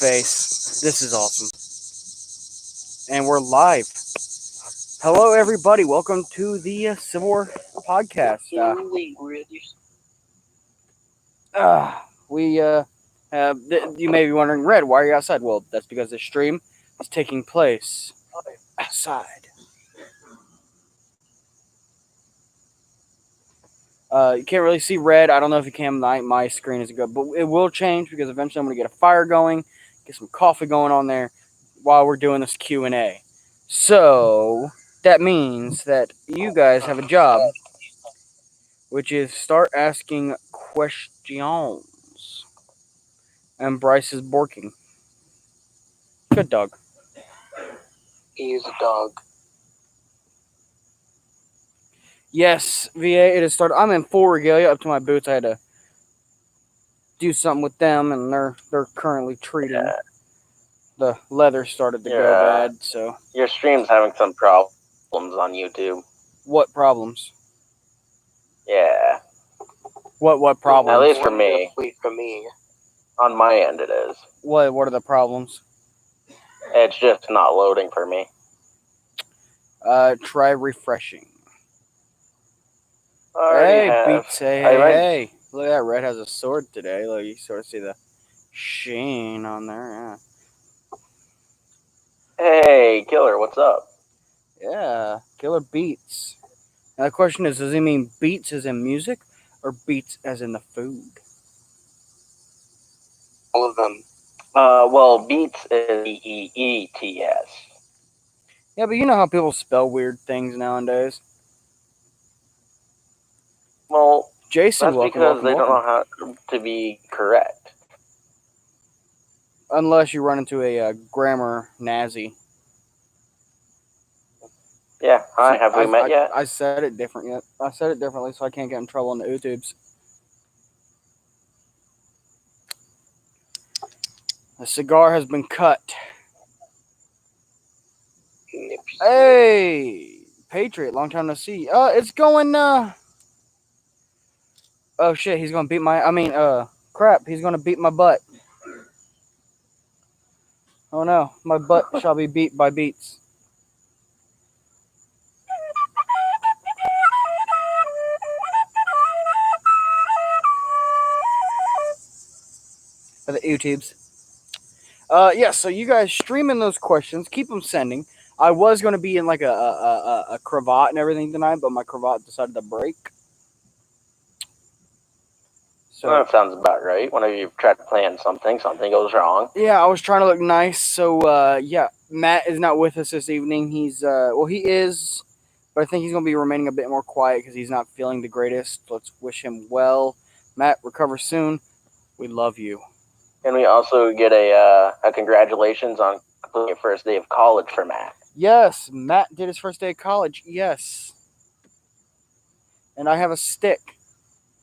space. This is awesome. And we're live. Hello, everybody. Welcome to the Civil War podcast. You may be wondering, Red, why are you outside? Well, that's because this stream is taking place outside. You can't really see Red. I don't know if you can. My screen isn't good, but it will change because eventually I'm going to get a fire going, get some coffee going on there while we're doing this Q&A. So that means that you guys have a job, which is start asking questions. And Bryce is borking. Good dog. He is a dog. Yes, VA, it has started. I'm in full regalia up to my boots. I had to do something with them, and they're currently treating. Yeah. The leather started to go bad, so. Your stream's having some problems on YouTube. What problems? Yeah. What problems? At least for me. On my end, it is. What are the problems? It's just not loading for me. Try refreshing. Hey, Beats, hey. Look at that, Red has a sword today. Look, you sort of see the sheen on there, yeah. Hey, Killer, what's up? Yeah, Killer Beats. Now the question is, does he mean beats as in music, or beats as in the food? All of them. Well, Beats is Beets. Yeah, but you know how people spell weird things nowadays. Well, Jason, that's because they don't know how to be correct. Unless you run into a grammar Nazi. Yeah, hi, have we met yet? I said it different. I said it differently, so I can't get in trouble on the YouTubes. The cigar has been cut. Hey, Patriot, long time no see. It's going. Oh shit, he's gonna beat my. Crap, he's gonna beat my butt. Oh no, my butt shall be beat by Beats. For the YouTubes. Yeah, so you guys streaming those questions, keep them sending. I was going to be in like a cravat and everything tonight, but my cravat decided to break. So that sounds about right. Whenever you try to plan something goes wrong. Yeah, I was trying to look nice. So, yeah, Matt is not with us this evening. He's, he is, but I think he's going to be remaining a bit more quiet because he's not feeling the greatest. Let's wish him well. Matt, recover soon. We love you. And we also get a congratulations on completing your first day of college for Matt. Yes, Matt did his first day of college. Yes. And I have a stick.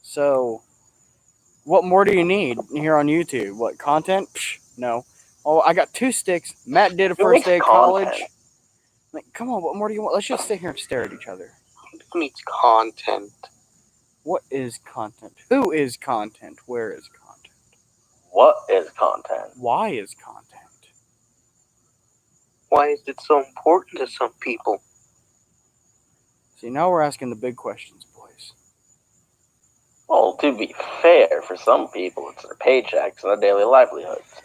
So, what more do you need here on YouTube? What, content? Psh, no. Oh, I got 2 sticks. Matt did a first day of college. Like, come on, what more do you want? Let's just sit here and stare at each other. Who needs content? What is content? Who is content? Where is content? What is content? Why is content? Why is it so important to some people? See, now we're asking the big questions, boys. Well, to be fair, for some people, it's their paychecks and their daily livelihoods.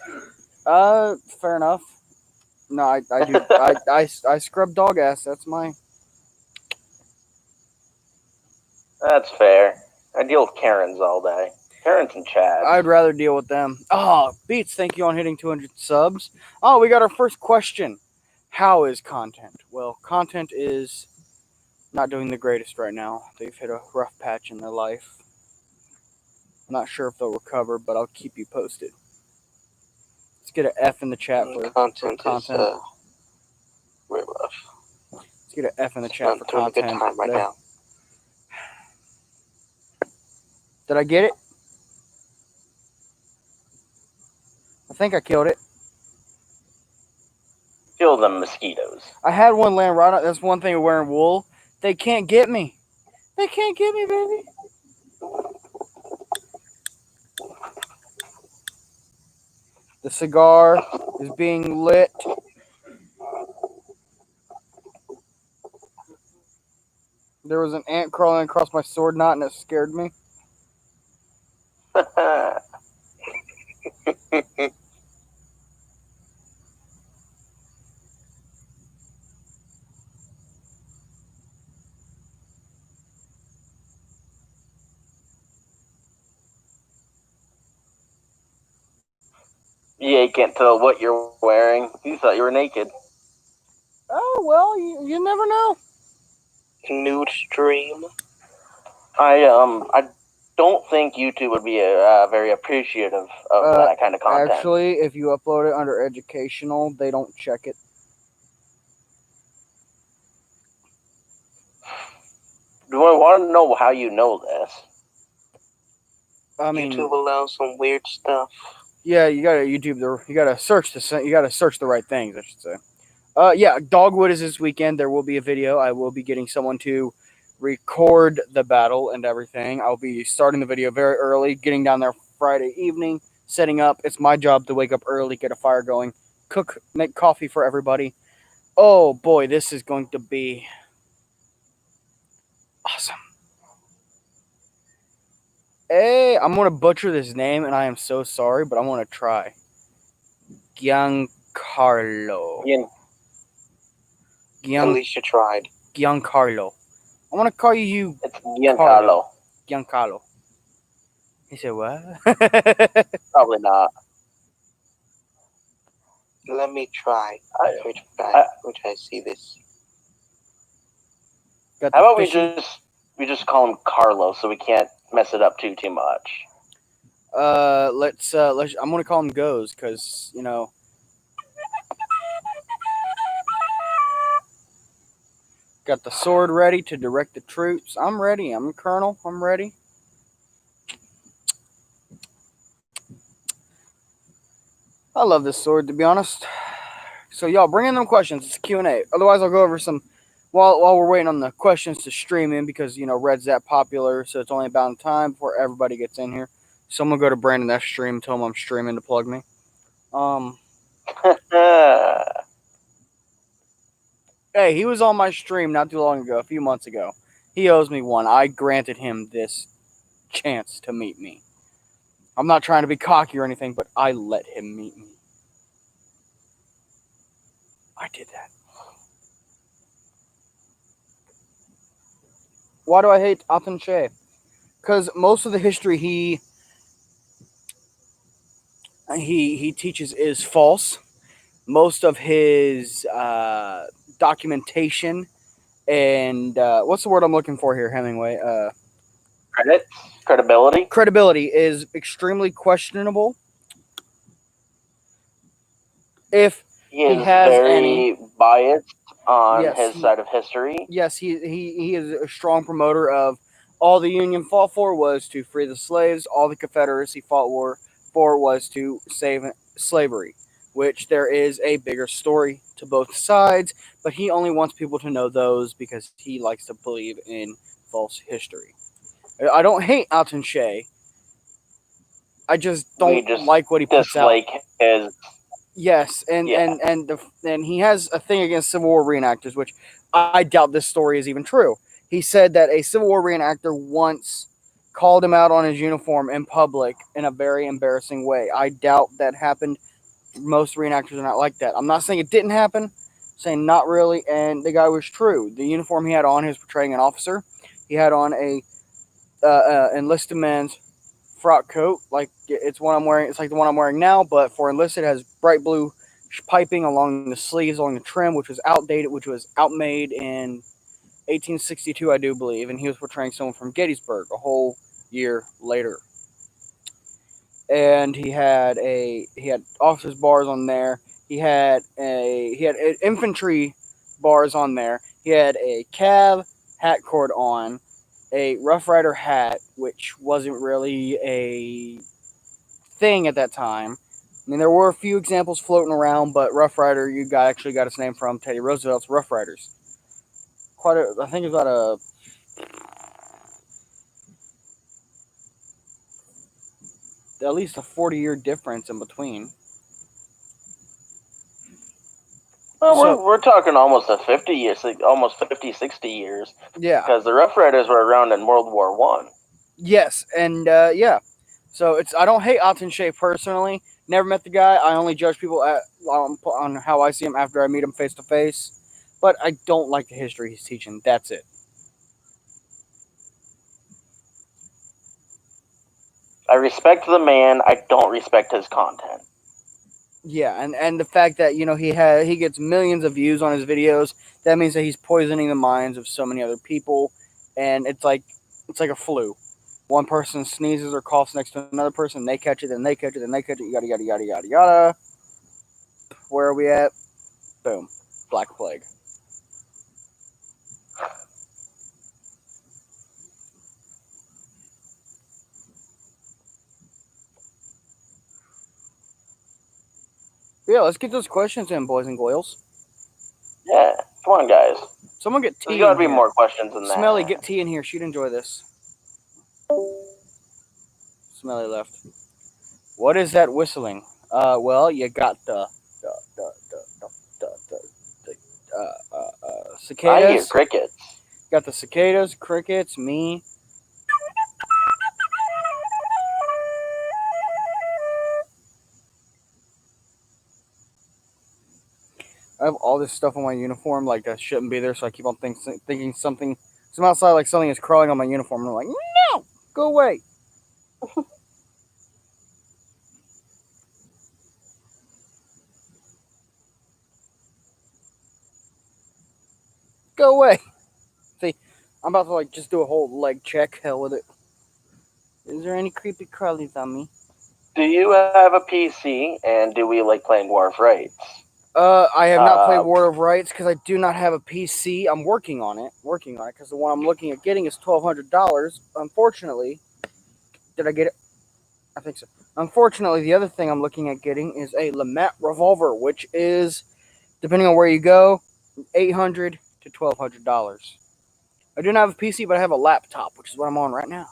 Fair enough. No, I do. I scrub dog ass. That's my. That's fair. I deal with Karens all day. Karens and Chad. I'd rather deal with them. Oh, Beats, thank you on hitting 200 subs. Oh, we got our first question. How is content? Well, content is not doing the greatest right now. They've hit a rough patch in their life. I'm not sure if they'll recover, but I'll keep you posted. Let's get an F in the chat for content. Is real rough. Let's get an F in the chat for content. Good time right now. Did I get it? I think I killed it. Kill them mosquitoes. I had one land right out. That's one thing of wearing wool. They can't get me. They can't get me, baby. The cigar is being lit. There was an ant crawling across my sword knot and it scared me. Yeah, you can't tell what you're wearing. You thought you were naked. Oh, well, you never know. Nude stream. I don't think YouTube would be very appreciative of that kind of content. Actually, if you upload it under educational, they don't check it. Do I want to know how you know this? I mean, YouTube allows some weird stuff. yeah, you gotta you gotta search the right things, I should say. Yeah, Dogwood is this weekend. There will be a video. I will be getting someone to record the battle and everything. I'll be starting the video very early, getting down there Friday evening, setting up. It's my job to wake up early, get a fire going, cook, make coffee for everybody. Oh boy, this is going to be awesome. Hey, I'm gonna butcher this name, and I am so sorry, but I'm gonna try. Giancarlo. At least you tried. Giancarlo. I want to call you It's Giancarlo. Giancarlo. He said, what? Probably not. Let me try. Which I see this. How about we just call him Carlo so we can't mess it up too much? Let's I'm gonna call him Goes, because got the sword ready to direct the troops. I'm ready. I'm Colonel. I'm ready. I love this sword, to be honest. So y'all bring in them questions. It's Q&A. Otherwise, I'll go over some while we're waiting on the questions to stream in, because Red's that popular, so it's only about time before everybody gets in here. So I'm gonna go to Brandon F stream, tell him I'm streaming to plug me. Hey, he was on my stream not too long ago, a few months ago. He owes me one. I granted him this chance to meet me. I'm not trying to be cocky or anything, but I let him meet me. I did that. Why do I hate Atanche? Because most of the history he teaches is false. Most of his documentation and what's the word I'm looking for here, Hemingway? Credibility. Credibility is extremely questionable. If he is has very biased on his side of history. Yes, he is a strong promoter of all the Union fought for was to free the slaves. All the Confederacy fought for was to save slavery, which there is a bigger story to both sides, but he only wants people to know those because he likes to believe in false history. I don't hate Alton Shea. I just don't like what he puts out. His Yes, and he has a thing against Civil War reenactors, which I doubt this story is even true. He said that a Civil War reenactor once called him out on his uniform in public in a very embarrassing way. I doubt that happened. Most reenactors are not like that. I'm not saying it didn't happen, I'm saying not really, and the guy was true. The uniform he had on, he was portraying an officer. He had on a enlisted man's frock coat, like it's one I'm wearing. It's like the one I'm wearing now, but for enlisted, it has bright blue piping along the sleeves, along the trim, which was outdated, which was outmade in 1862, I do believe, and he was portraying someone from Gettysburg a whole year later. And he had officers' bars on there. He had infantry bars on there. He had a cav hat cord on, a Rough Rider hat, which wasn't really a thing at that time. I mean, there were a few examples floating around, but Rough Rider, actually got its name from Teddy Roosevelt's Rough Riders. I think it's about at least a 40-year difference in between. Well, So- we're talking almost 50 years, like almost 50, 60 years, Yeah. because the Rough Riders were around in World War One. Yes, and yeah. So I don't hate Aten Shea personally. Never met the guy. I only judge people on how I see him after I meet him face to face. But I don't like the history he's teaching. That's it. I respect the man. I don't respect his content. Yeah, and the fact that he gets millions of views on his videos, that means that he's poisoning the minds of so many other people, and it's like a flu. One person sneezes or coughs next to another person, they catch it, then they catch it, then they catch it, yada yada yada yada yada. Where are we at? Boom, Black Plague. Yeah, let's get those questions in, boys and girls. Yeah, come on, guys. Someone get There's tea. got to in be here. more questions than that. Smelly, get tea in here. She'd enjoy this. Smelly left. What is that whistling? Well, you got the cicadas. I hear crickets. Got the cicadas, crickets, me. I have all this stuff on my uniform, like that shouldn't be there, so I keep on thinking something. So I'm outside, like something is crawling on my uniform, and I'm like, no, go away. Go away. See, I'm about to like just do a whole leg check. Hell with it. Is there any creepy crawlies on me? Do you have a PC, and do we like playing War of Rights? I have not played War of Rights because I do not have a PC. I'm working on it, because the one I'm looking at getting is $1,200. Unfortunately, did I get it? I think so. Unfortunately, the other thing I'm looking at getting is a LeMat revolver, which is, depending on where you go, $800 to $1,200. I do not have a PC, but I have a laptop, which is what I'm on right now.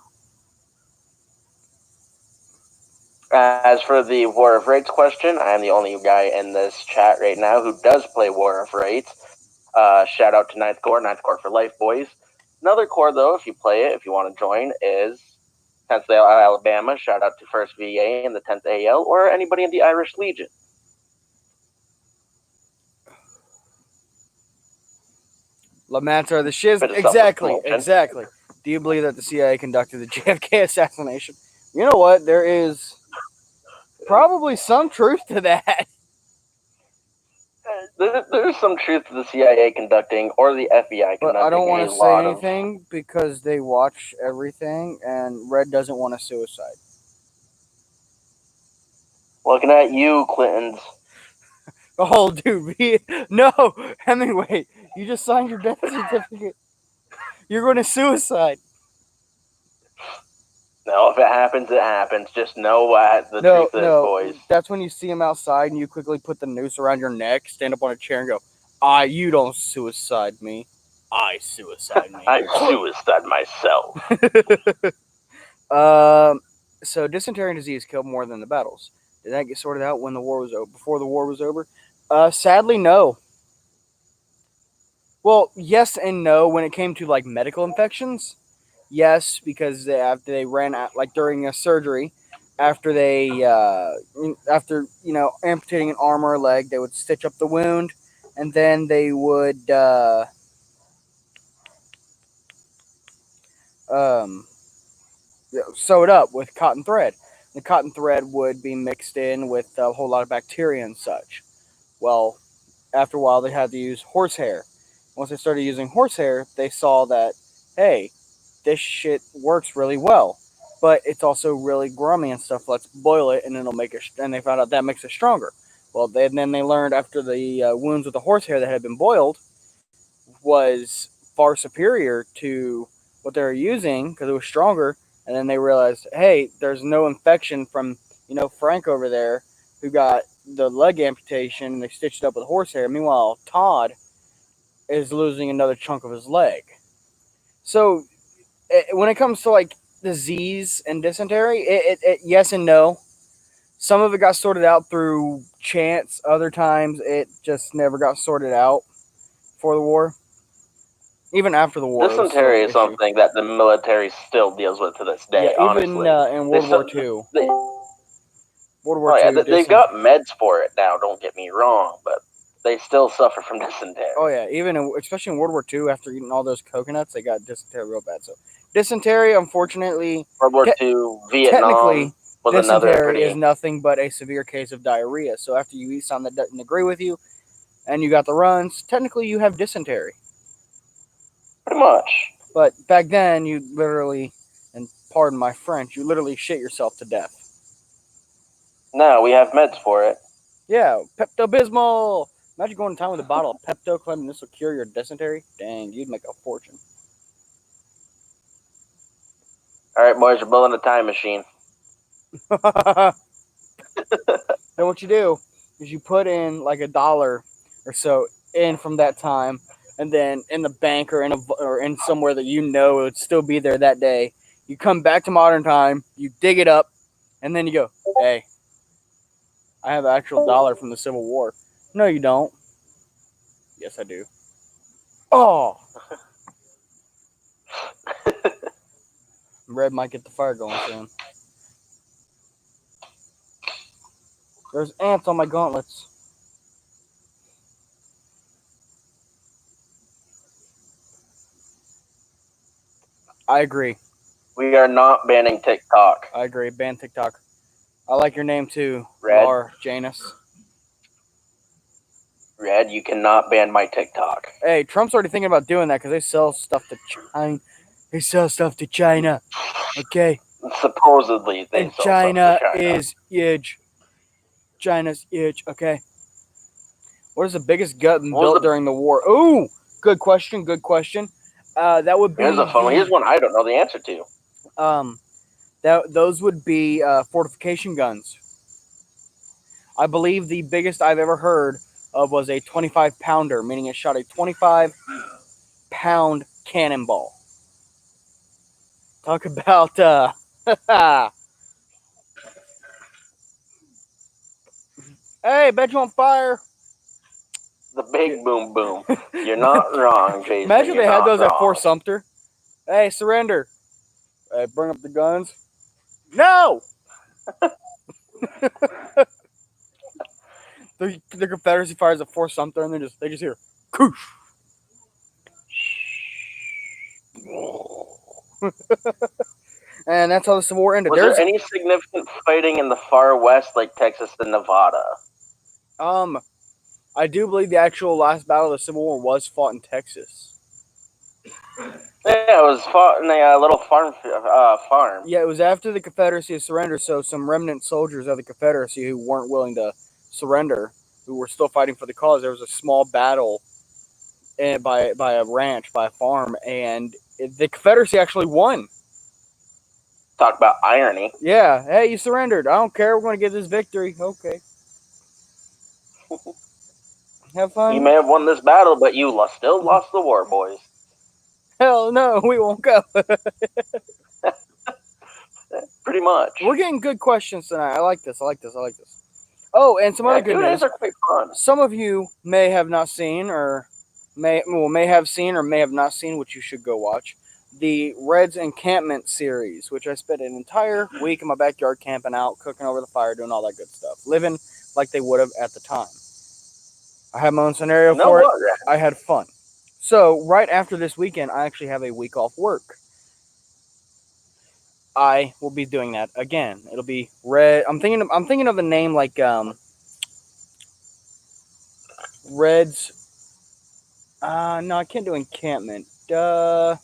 As for the War of Rights question, I am the only guy in this chat right now who does play War of Rights. Shout out to Ninth Corps for life, boys. Another corps, though, if you play it, if you want to join, is 10th Alabama. Shout out to 1st VA and the 10th AL, or anybody in the Irish Legion. LeMats are the shiz. Exactly. Do you believe that the CIA conducted the JFK assassination? You know what? There is probably some truth to that. There's some truth to the CIA conducting or the FBI conducting. But I don't want to say anything because they watch everything, and Red doesn't want a suicide. Looking at you, Clintons. Oh, dude. No, Hemingway. You just signed your death certificate. You're going to suicide. No, if it happens, it happens. Just know what the truth is, boys. That's when you see him outside and you quickly put the noose around your neck, stand up on a chair and go, you don't suicide me. I suicide me. I suicide myself. So dysentery and disease killed more than the battles. Did that get sorted out when the war was over? Before the war was over? Sadly, no. Well, yes and no when it came to like medical infections. Yes, because after they ran out, like during a surgery, after amputating an arm or a leg, they would stitch up the wound, and then they would sew it up with cotton thread. The cotton thread would be mixed in with a whole lot of bacteria and such. Well, after a while, they had to use horsehair. Once they started using horsehair, they saw that, hey, this shit works really well, but it's also really grummy and stuff. Let's boil it, and it'll make it. And they found out that makes it stronger. Well, then they learned after the wounds with the horsehair that had been boiled was far superior to what they were using because it was stronger. And then they realized, hey, there's no infection from Frank over there who got the leg amputation and they stitched it up with horsehair. Meanwhile, Todd is losing another chunk of his leg. So when it comes to like disease and dysentery, it yes and no. Some of it got sorted out through chance. Other times, it just never got sorted out for the war. Even after the war, Dysentery is it was still an issue. something that the military still deals with to this day. Yeah, even honestly, in They World War still- II. they- World War oh yeah, II. they've got meds for it now. Don't get me wrong, but they still suffer from dysentery. Oh yeah, especially in World War II, after eating all those coconuts, they got dysentery real bad. So dysentery, unfortunately, World War II, Vietnam technically, was another dysentery pretty. is nothing but a severe case of diarrhea. So after you eat something that doesn't agree with you, and you got the runs, technically you have dysentery. Pretty much. But back then, you literally, and pardon my French, you literally shit yourself to death. No, we have meds for it. Yeah, Pepto-Bismol. Imagine going to town with a bottle of Pepto, claiming this will cure your dysentery. Dang, you'd make a fortune. All right, boys, we're building a time machine. Then what you do is you put in like $1 or so in from that time, and then in the bank or in somewhere that you know it would still be there that day. You come back to modern time, you dig it up, and then you go, "Hey, I have an actual $1 from the Civil War." No, you don't. Yes, I do. Oh, Red might get the fire going soon. There's ants on my gauntlets. I agree. We are not banning TikTok. I agree. Ban TikTok. I like your name too, Red. Lar Janus. Red, you cannot ban my TikTok. Hey, Trump's already thinking about doing that because they sell stuff to China. They sell stuff to China. Okay. Supposedly, they And sell China stuff to China. is huge. China's huge. Okay. What is the biggest gun built during the war? Ooh, good question. Good question. That would be. Here's a fun one. Here's one I don't know the answer to. Those would be fortification guns. I believe the biggest I've ever heard of was a 25-pounder, meaning it shot a 25-pound cannonball. Talk about hey, bet you on fire. The big boom boom. You're not wrong, Jason. Imagine You're they had not those wrong. at Fort Sumter. Hey, surrender. Hey, bring up the guns. No. the Confederacy fires at Fort Sumter, and they just hear koosh. And that's how the Civil War ended. Was there any significant fighting in the far west, like Texas and Nevada? I do believe the actual last battle of the Civil War was fought in Texas. Yeah, it was fought in a little farm. Yeah, it was after the Confederacy had surrendered, so some remnant soldiers of the Confederacy who weren't willing to surrender, who were still fighting for the cause, there was a small battle by a ranch, by a farm, and the Confederacy actually won. Talk about irony. Yeah, hey, you surrendered. I don't care. We're going to get this victory. Okay. Have fun. You may have won this battle, but you still lost the war, boys. Hell no, we won't go. Pretty much. We're getting good questions tonight. I like this. Oh, and some other good news. Are quite fun. Some of you may have not seen, or may have seen, or may have not seen, which you should go watch, the Reds Encampment series, which I spent an entire week in my backyard camping out, cooking over the fire, doing all that good stuff, living like they would have at the time. I had my own scenario for it. I had fun. So right after this weekend, I actually have a week off work. I will be doing that again. It'll be Red. I'm thinking of the name like Reds. No, I can't do encampment. Give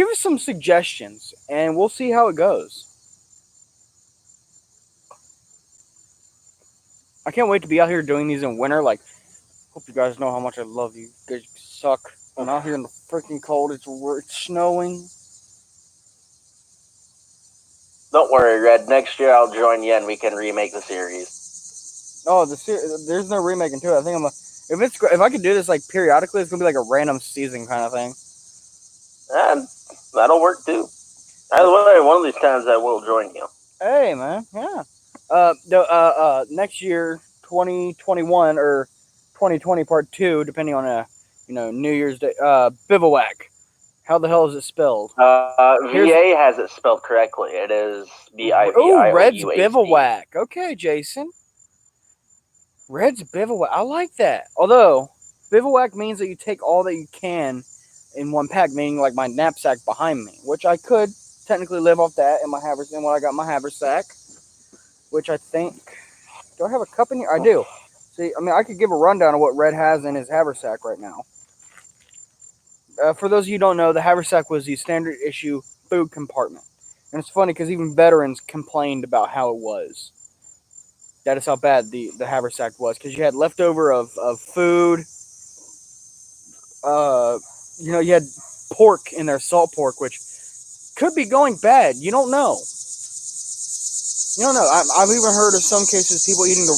us some suggestions, and we'll see how it goes. I can't wait to be out here doing these in winter. Like, hope you guys know how much I love you. You guys suck. I'm out here in the freaking cold. It's snowing. Don't worry, Red. Next year I'll join you and we can remake the series. Oh, there's no remaking to it. I think if I could do this like periodically, it's gonna be like a random season kind of thing. And that'll work too. Either way, one of these times I will join you. Hey, man. Yeah. Next year, 2021 or 2020 part 2, depending on New Year's Day. Bivouac. How the hell is it spelled? Here's VA has it spelled correctly. It is Ooh, Red's BIVIOUAC. Bivouac. Okay, Jason. Red's Bivouac. I like that. Although, Bivouac means that you take all that you can in one pack, meaning like my knapsack behind me, which I could technically live off that in my haversack when I got my haversack, which I think. Do I have a cup in here? I do. See, I mean, I could give a rundown of what Red has in his haversack right now. For those of you who don't know, the haversack was the standard issue food compartment. And it's funny because even veterans complained about how it was. That is how bad the haversack was. Because you had leftover of food. You had pork in there, salt pork, which could be going bad. You don't know. You don't know. I've even heard of some cases people eating the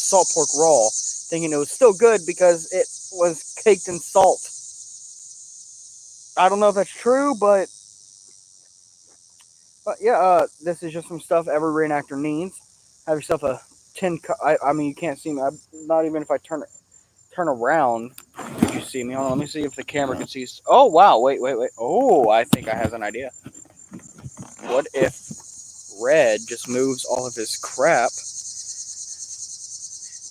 salt pork raw, thinking it was still good because it was caked in salt. I don't know if that's true, but yeah, this is just some stuff every reenactor needs. Have yourself a tin cup. I mean, you can't see me. Not even if I turn around, could you see me? Hold on, let me see if the camera can see. Oh, wow. Wait. Oh, I think I have an idea. What if Red just moves all of his crap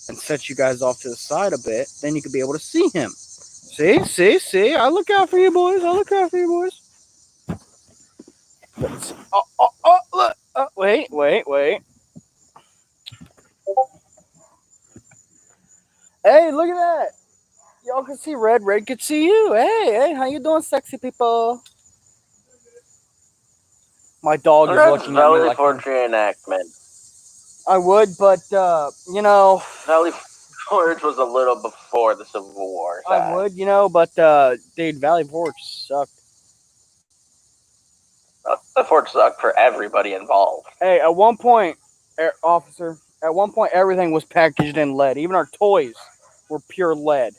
and sets you guys off to the side a bit? Then you could be able to see him. See? I look out for you boys. Oh, look. Wait. Hey, look at that. Y'all can see Red. Red can see you. Hey, how you doing, sexy people? My dog is looking at me like... Valley Forge reenactment. I would, but, Valley Forge was a little before the Civil War. So. I would, but, dude, Valley Forge sucked. The Forge sucked for everybody involved. Hey, at one point, officer, everything was packaged in lead. Even our toys were pure lead.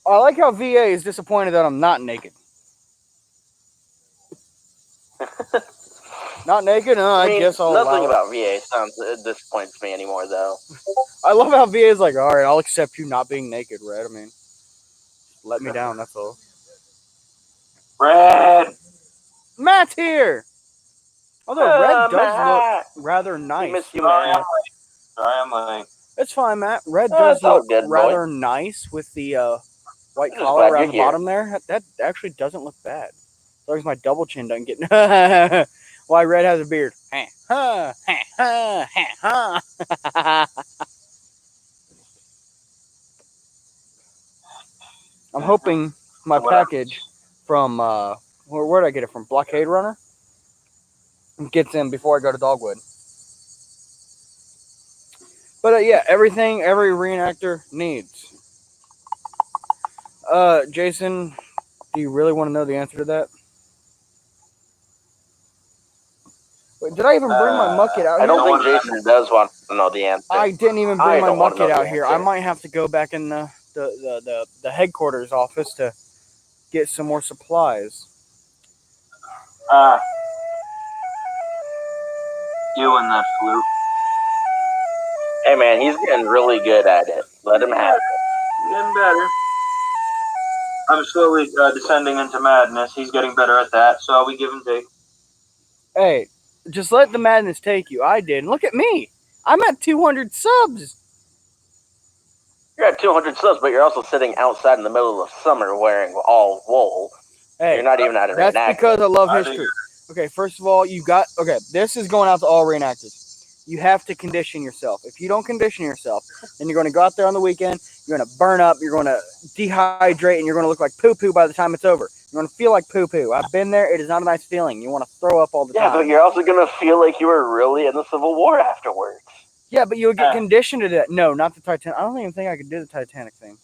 I like how VA is disappointed that I'm not naked. Not naked? I guess I'll nothing about VA disappoints me anymore, though. I love how VA is like, all right, I'll accept you not being naked, Red. I mean, let me down, that's all. Red! Matt's here! Although Red does look rather nice. We miss you, man. Sorry, I'm late. It's fine, Matt. Red does look rather nice with the white collar around the bottom there. That actually doesn't look bad. As long as my double chin doesn't get... Why Red has a beard. I'm hoping my package from... where did I get it from? Blockade Runner? Gets in before I go to Dogwood. But yeah, everything every reenactor needs. Jason, do you really want to know the answer to that? Wait, did I even bring my mucket out here? I don't think Jason does want to know the answer. I didn't even bring my mucket out here. I might have to go back in the headquarters office to get some more supplies. You and that flute. Hey man, he's getting really good at it. Let him have it. Getting better. I'm slowly descending into madness. He's getting better at that, so we give and take. Hey, just let the madness take you. I did. Look at me. I'm at 200 subs. You're at 200 subs, but you're also sitting outside in the middle of summer wearing all wool. Hey, you're not even at a reenactment. That's because I love history. Okay, first of all, this is going out to all reenactors. You have to condition yourself. If you don't condition yourself, then you're going to go out there on the weekend, you're going to burn up, you're going to dehydrate, and you're going to look like poo-poo by the time it's over. You're going to feel like poo-poo. I've been there. It is not a nice feeling. You want to throw up all the time. Yeah, but you're also going to feel like you were really in the Civil War afterwards. Yeah, but you'll get conditioned to that. No, not the Titanic. I don't even think I could do the Titanic thing.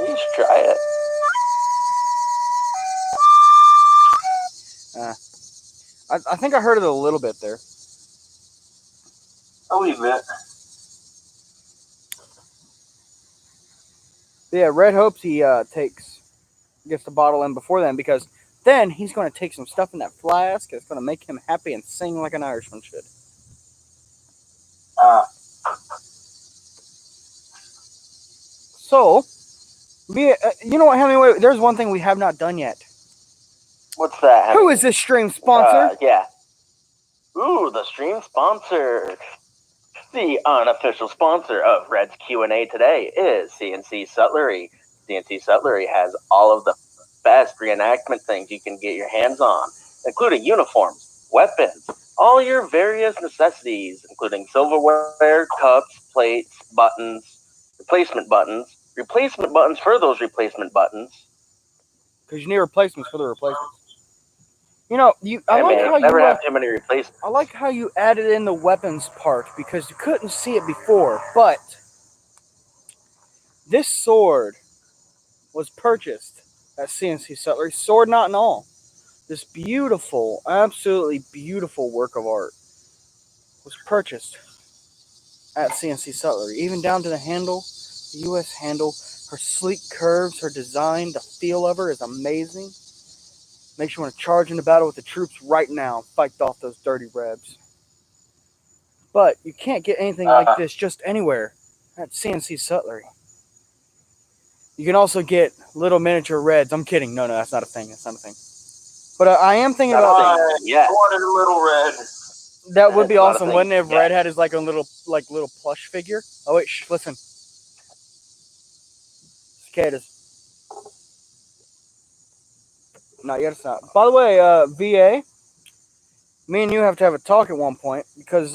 You should try it. I think I heard it a little bit there. A wee bit. Yeah, Red hopes he gets the bottle in before then, because Then he's going to take some stuff in that flask. It's going to make him happy and sing like an Irishman should. So, you know what, Hemingway? There's one thing we have not done yet. What's that? Who is this stream sponsor? Yeah. Ooh, the stream sponsor. The unofficial sponsor of Red's Q&A today is CNC Sutlery. CNC Sutlery has all of the best reenactment things you can get your hands on, including uniforms, weapons, all your various necessities, including silverware, cups, plates, buttons, replacement buttons for those replacement buttons. Because you need replacements for the replacements. You know, I like how you added in the weapons part because you couldn't see it before, but this sword was purchased at CNC Sutlery, sword not and all. This beautiful, absolutely beautiful work of art was purchased at CNC Sutlery, even down to the handle, the US handle, her sleek curves, her design, the feel of her is amazing. Makes you want to charge into battle with the troops right now and fight off those dirty rebs. But you can't get anything like this just anywhere at CNC Sutlery. You can also get little miniature reds. I'm kidding. No, that's not a thing. That's not a thing. But I am thinking about... I wanted a little red. That would be awesome, wouldn't it, if Red had his like a little plush figure? Oh, wait, listen. Cicadas. Not yet, it's not. By the way, VA, me and you have to have a talk at one point because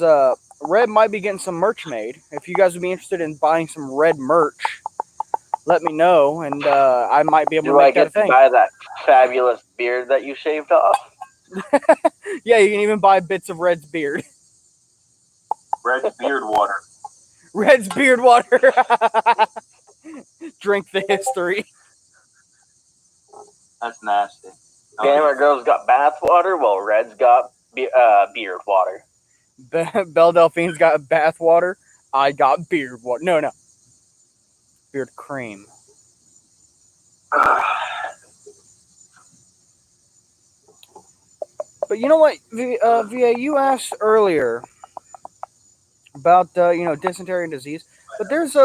Red might be getting some merch made. If you guys would be interested in buying some Red merch, let me know, and I might be able to make that a thing. Do I get to buy that fabulous beard that you shaved off? Yeah, you can even buy bits of Red's beard. Red's beard water. Red's beard water. Drink the history. That's nasty. Gamer girls got bath water, while Red's got beard water. Belle Delphine's got bath water. I got beard water. No. Beard cream. But you know what, VA, you asked earlier about dysentery and disease, but there's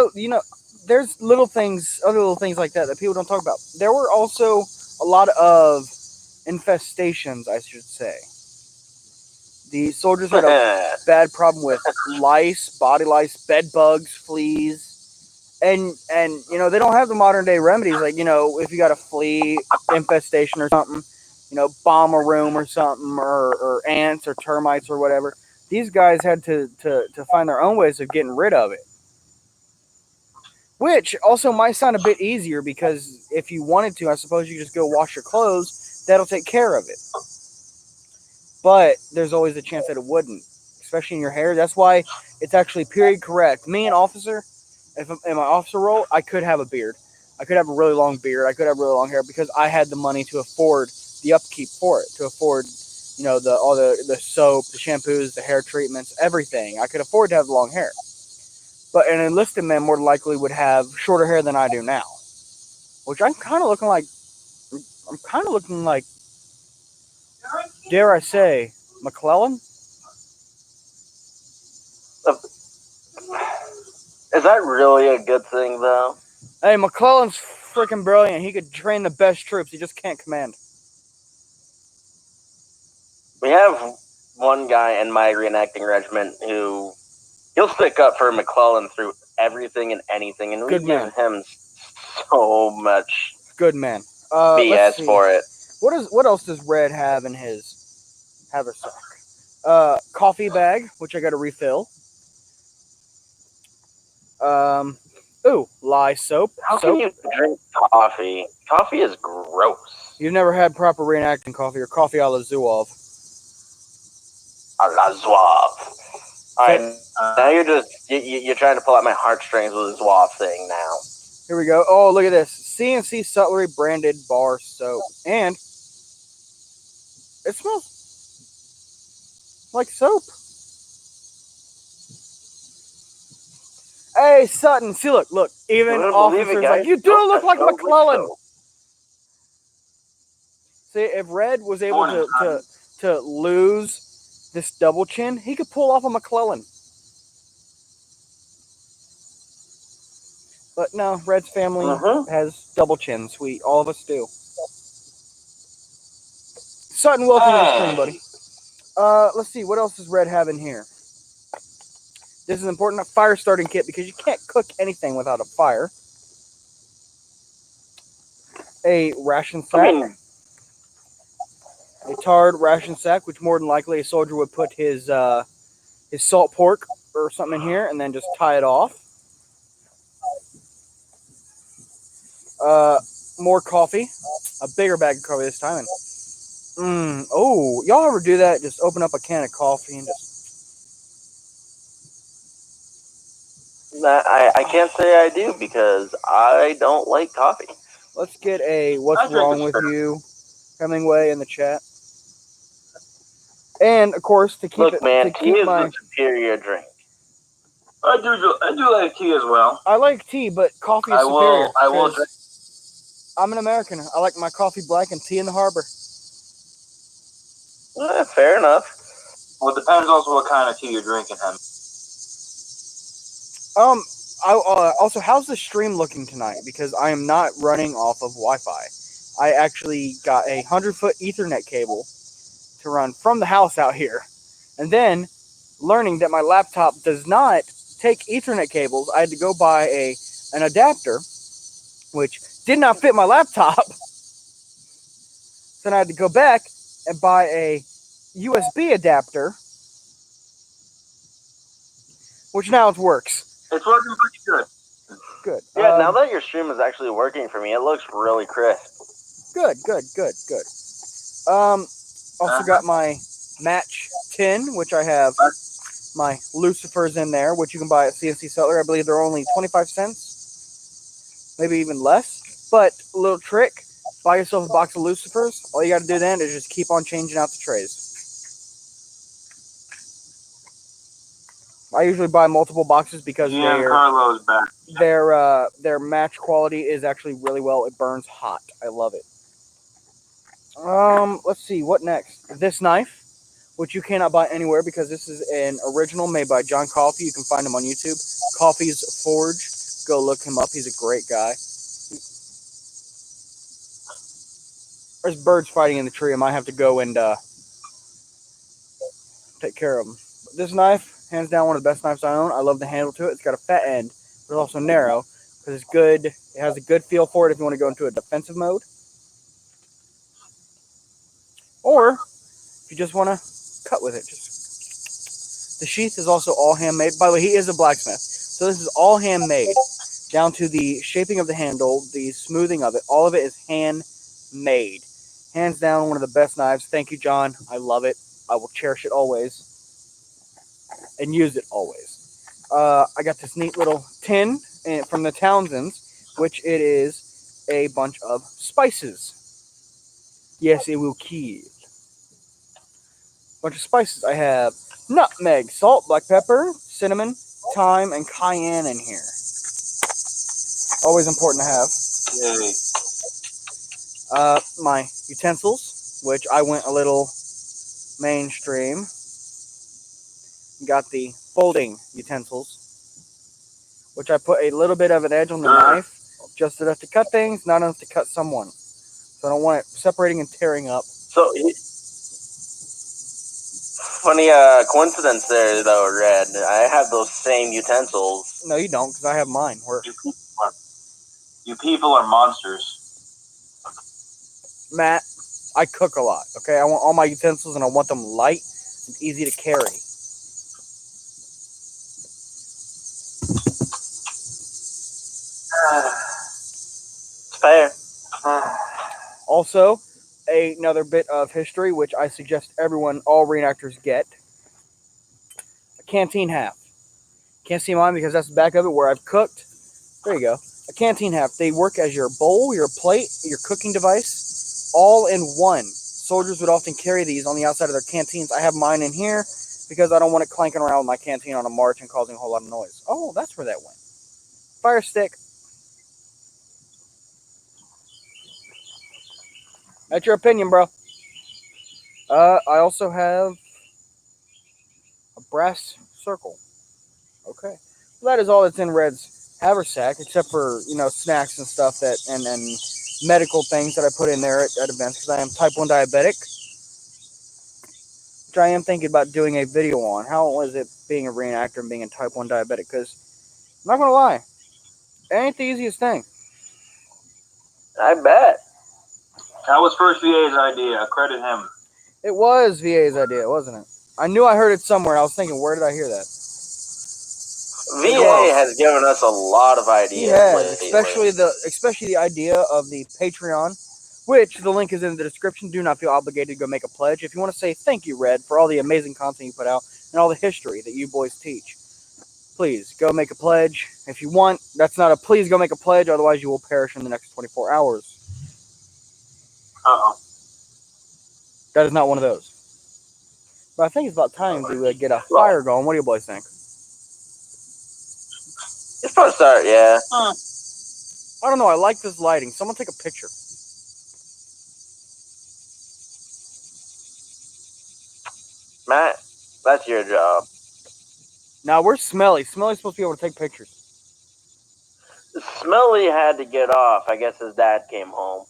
there's little things, other little things like that people don't talk about. There were also a lot of infestations, I should say. The soldiers had a bad problem with lice, body lice, bed bugs, fleas, and they don't have the modern day remedies like if you got a flea infestation or something. Bomb a room or something, or ants or termites or whatever. These guys had to find their own ways of getting rid of it. Which also might sound a bit easier because if you wanted to, I suppose you just go wash your clothes. That'll take care of it. But there's always a chance that it wouldn't, especially in your hair. That's why it's actually period correct. Me, an officer, if I'm in my officer role, I could have a beard. I could have a really long beard. I could have really long hair because I had the money to afford the upkeep for it, to afford, all the soap, the shampoos, the hair treatments, everything. I could afford to have the long hair. But an enlisted man more than likely would have shorter hair than I do now, which I'm kind of looking like, dare I say, McClellan? Is that really a good thing, though? Hey, McClellan's freaking brilliant. He could train the best troops. He just can't command. We have one guy in my reenacting regiment who he'll stick up for McClellan through everything and anything, and we've given him so much good man BS for it. What else does Red have in his haversack? Coffee bag, which I got to refill. Lye soap. How can you drink coffee? Coffee is gross. You've never had proper reenacting coffee or coffee a la Zouave. A la Zouave. Alright, now you're trying to pull out my heartstrings with the Zouave thing now. Here we go. Oh, look at this. CNC Sutlery branded bar soap. And it smells like soap. Hey, Sutton. See, look. Even officers like, you do look like McClellan. See, if Red was able Morning to lose this double chin, he could pull off a McClellan. But no, Red's family has double chins. All of us do. Sutton, welcome to the stream, buddy. Let's see, what else does Red have in here? This is important, a fire starting kit, because you can't cook anything without a fire. A ration sack. A tarred ration sack, which more than likely a soldier would put his salt pork or something in here and then just tie it off. More coffee. A bigger bag of coffee this time. And, oh, y'all ever do that? Just open up a can of coffee and just... I can't say I do because I don't like coffee. Let's get a what's wrong with you, Hemingway, in the chat. And, of course, to keep Look, man, tea is a superior drink. I do like tea as well. I like tea, but coffee is superior. I will drink. I'm an American. I like my coffee black and tea in the harbor. Fair enough. Well, it depends also what kind of tea you're drinking, Hem. Also, how's the stream looking tonight? Because I am not running off of Wi-Fi. I actually got a 100-foot Ethernet cable to run from the house out here. And then, learning that my laptop does not take Ethernet cables, I had to go buy an adapter, which did not fit my laptop. So then I had to go back and buy a USB adapter, which now it works. It's working pretty good. Good. Yeah, now that your stream is actually working for me, it looks really crisp. Good. Also got my match tin, which I have my Lucifers in there, which you can buy at CNC Settler. I believe they're only 25 cents, maybe even less. But a little trick, buy yourself a box of Lucifers. All you got to do then is just keep on changing out the trays. I usually buy multiple boxes because Carlo's back. Their match quality is actually really well. It burns hot. I love it. Let's see, what next? This knife, which you cannot buy anywhere because this is an original made by John Coffey. You can find him on YouTube. Coffey's Forge. Go look him up. He's a great guy. There's birds fighting in the tree. I might have to go and take care of them. But this knife, hands down, one of the best knives I own. I love the handle to it. It's got a fat end, but it's also narrow because it's good. It has a good feel for it if you want to go into a defensive mode. Or if you just want to cut with it. The sheath is also all handmade. By the way, he is a blacksmith. So this is all handmade. Down to the shaping of the handle, the smoothing of it. All of it is handmade. Hands down, one of the best knives. Thank you, John. I love it. I will cherish it always. And use it always. I got this neat little tin from the Townsends, which it is a bunch of spices. Yes, it will kill. Bunch of spices. I have nutmeg, salt, black pepper, cinnamon, thyme, and cayenne in here. Always important to have. My utensils, which I went a little mainstream. Got the folding utensils, which I put a little bit of an edge on the knife, just enough to cut things, not enough to cut someone. So I don't want it separating and tearing up. So, funny coincidence there, though, Red. I have those same utensils. No, you don't, because I have mine. You people are monsters. Matt, I cook a lot, okay? I want all my utensils, and I want them light and easy to carry. It's fair. Also, another bit of history, which I suggest all reenactors get. A canteen half. Can't see mine because that's the back of it where I've cooked. There you go. A canteen half. They work as your bowl, your plate, your cooking device, all in one. Soldiers would often carry these on the outside of their canteens. I have mine in here because I don't want it clanking around with my canteen on a march and causing a whole lot of noise. Oh, that's where that went. Fire stick. That's your opinion, bro. I also have a brass circle. Okay. Well, that is all that's in Red's haversack, except for, snacks and stuff and medical things that I put in there at events because I am type 1 diabetic, which I am thinking about doing a video on. How was it being a reenactor and being a type 1 diabetic? Because, I'm not going to lie, it ain't the easiest thing. I bet. That was First VA's idea. Credit him. It was VA's idea, wasn't it? I knew I heard it somewhere. I was thinking, where did I hear that? VA has given us a lot of ideas. He has, lately. especially the idea of the Patreon, which the link is in the description. Do not feel obligated to go make a pledge. If you want to say thank you, Red, for all the amazing content you put out and all the history that you boys teach, please go make a pledge. If you want, that's not a please go make a pledge, otherwise you will perish in the next 24 hours. Uh-oh. That is not one of those. But I think it's about time to get a fire going. What do you boys think? It's supposed to start, yeah. I don't know. I like this lighting. Someone take a picture. Matt, that's your job. Now, where's Smelly? Smelly's supposed to be able to take pictures. Smelly had to get off. I guess his dad came home.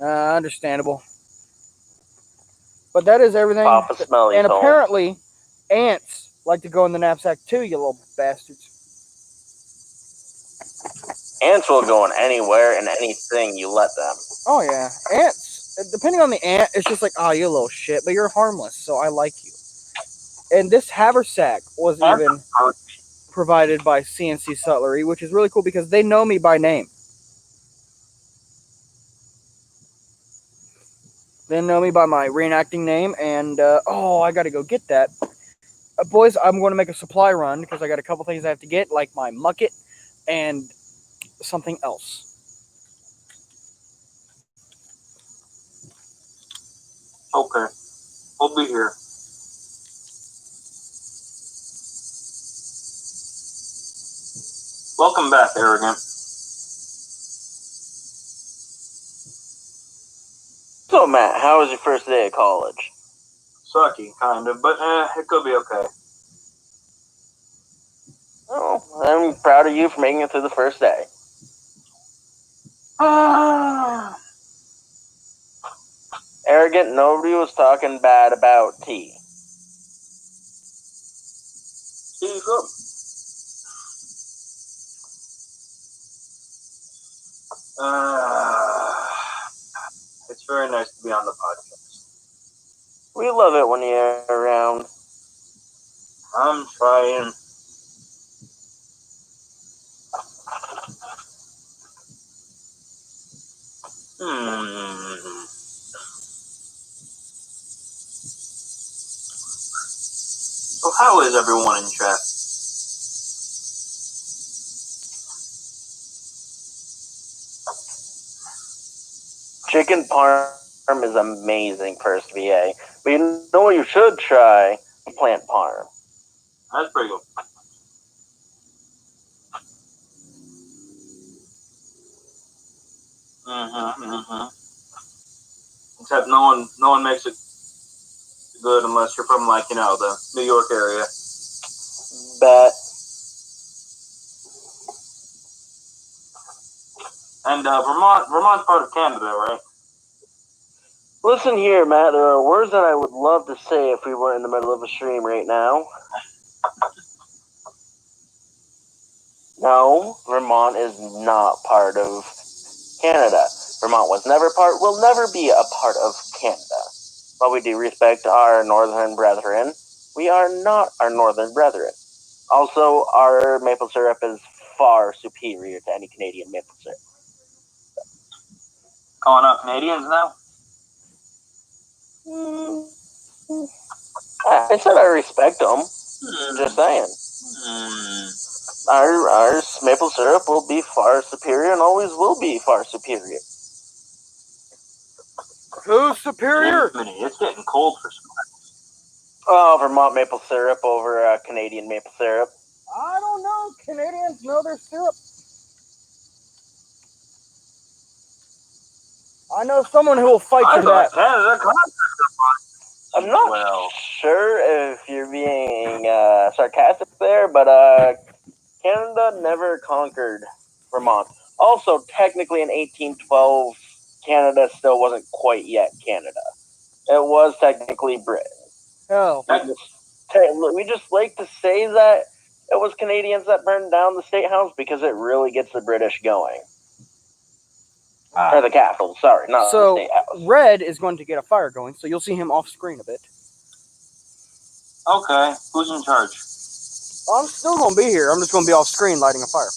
Understandable. But that is everything. Papa Smelly's and home. apparently, ants like to go in the knapsack too, you little bastards. Ants will go in anywhere and anything you let them. Oh, yeah. Ants, depending on the ant, it's just like, oh, you little shit, but you're harmless, so I like you. And this haversack was even provided by CNC Sutlery, which is really cool because they know me by name. They know me by my reenacting name, and, I gotta go get that. Boys, I'm going to make a supply run because I got a couple things I have to get, like my mucket and something else. Okay. We'll be here. Welcome back, Arrogant. So, Matt, how was your first day of college? Sucky, kind of, but it could be okay. Oh, I'm proud of you for making it through the first day. Arrogant, nobody was talking bad about tea. Tea's good. It's very nice to be on the podcast. We love it when you're around. I'm trying. So how is everyone in chat? Chicken parm is amazing, First VA. But you know what you should try? Plant parm. That's pretty good. Except no one makes it good unless you're from the New York area. Bet. And Vermont's part of Canada, right? Listen here, Matt. There are words that I would love to say if we were in the middle of a stream right now. No, Vermont is not part of Canada. Vermont was never part, will never be a part of Canada. While we do respect our northern brethren, we are not our northern brethren. Also, our maple syrup is far superior to any Canadian maple syrup. Calling out Canadians now? I said I respect them. Just saying. Our maple syrup will be far superior and always will be far superior. Who's superior? It's getting cold for some. Oh, Vermont maple syrup over Canadian maple syrup. I don't know. Canadians know their syrup. I know someone who will fight I you thought that. Canada I'm not well. sure if you're being sarcastic there, but Canada never conquered Vermont. Also, technically in 1812, Canada still wasn't quite yet Canada. It was technically Britain. Hell, We just like to say that it was Canadians that burned down the State House because it really gets the British going. Or the capital, sorry, not the so State House. Red is going to get a fire going, so you'll see him off screen a bit. Okay, who's in charge? I'm still going to be here. I'm just going to be off screen lighting a fire.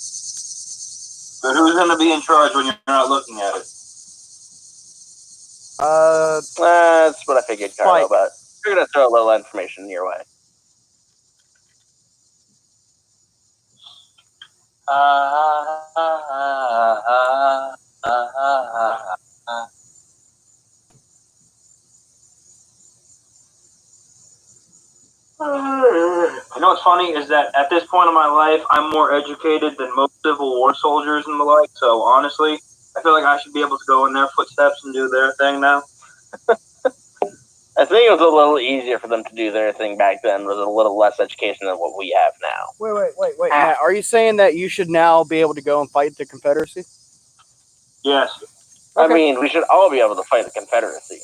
But who's going to be in charge when you're not looking at it? That's what I figured, Carlo, Spike. but we're going to throw a little information your way. You know what's funny is that at this point in my life, I'm more educated than most Civil War soldiers and the like. So honestly, I feel like I should be able to go in their footsteps and do their thing now. I think it was a little easier for them to do their thing back then, with a little less education than what we have now. Wait, Matt, are you saying that you should now be able to go and fight the Confederacy? Yes. I Okay. mean, we should all be able to fight the Confederacy.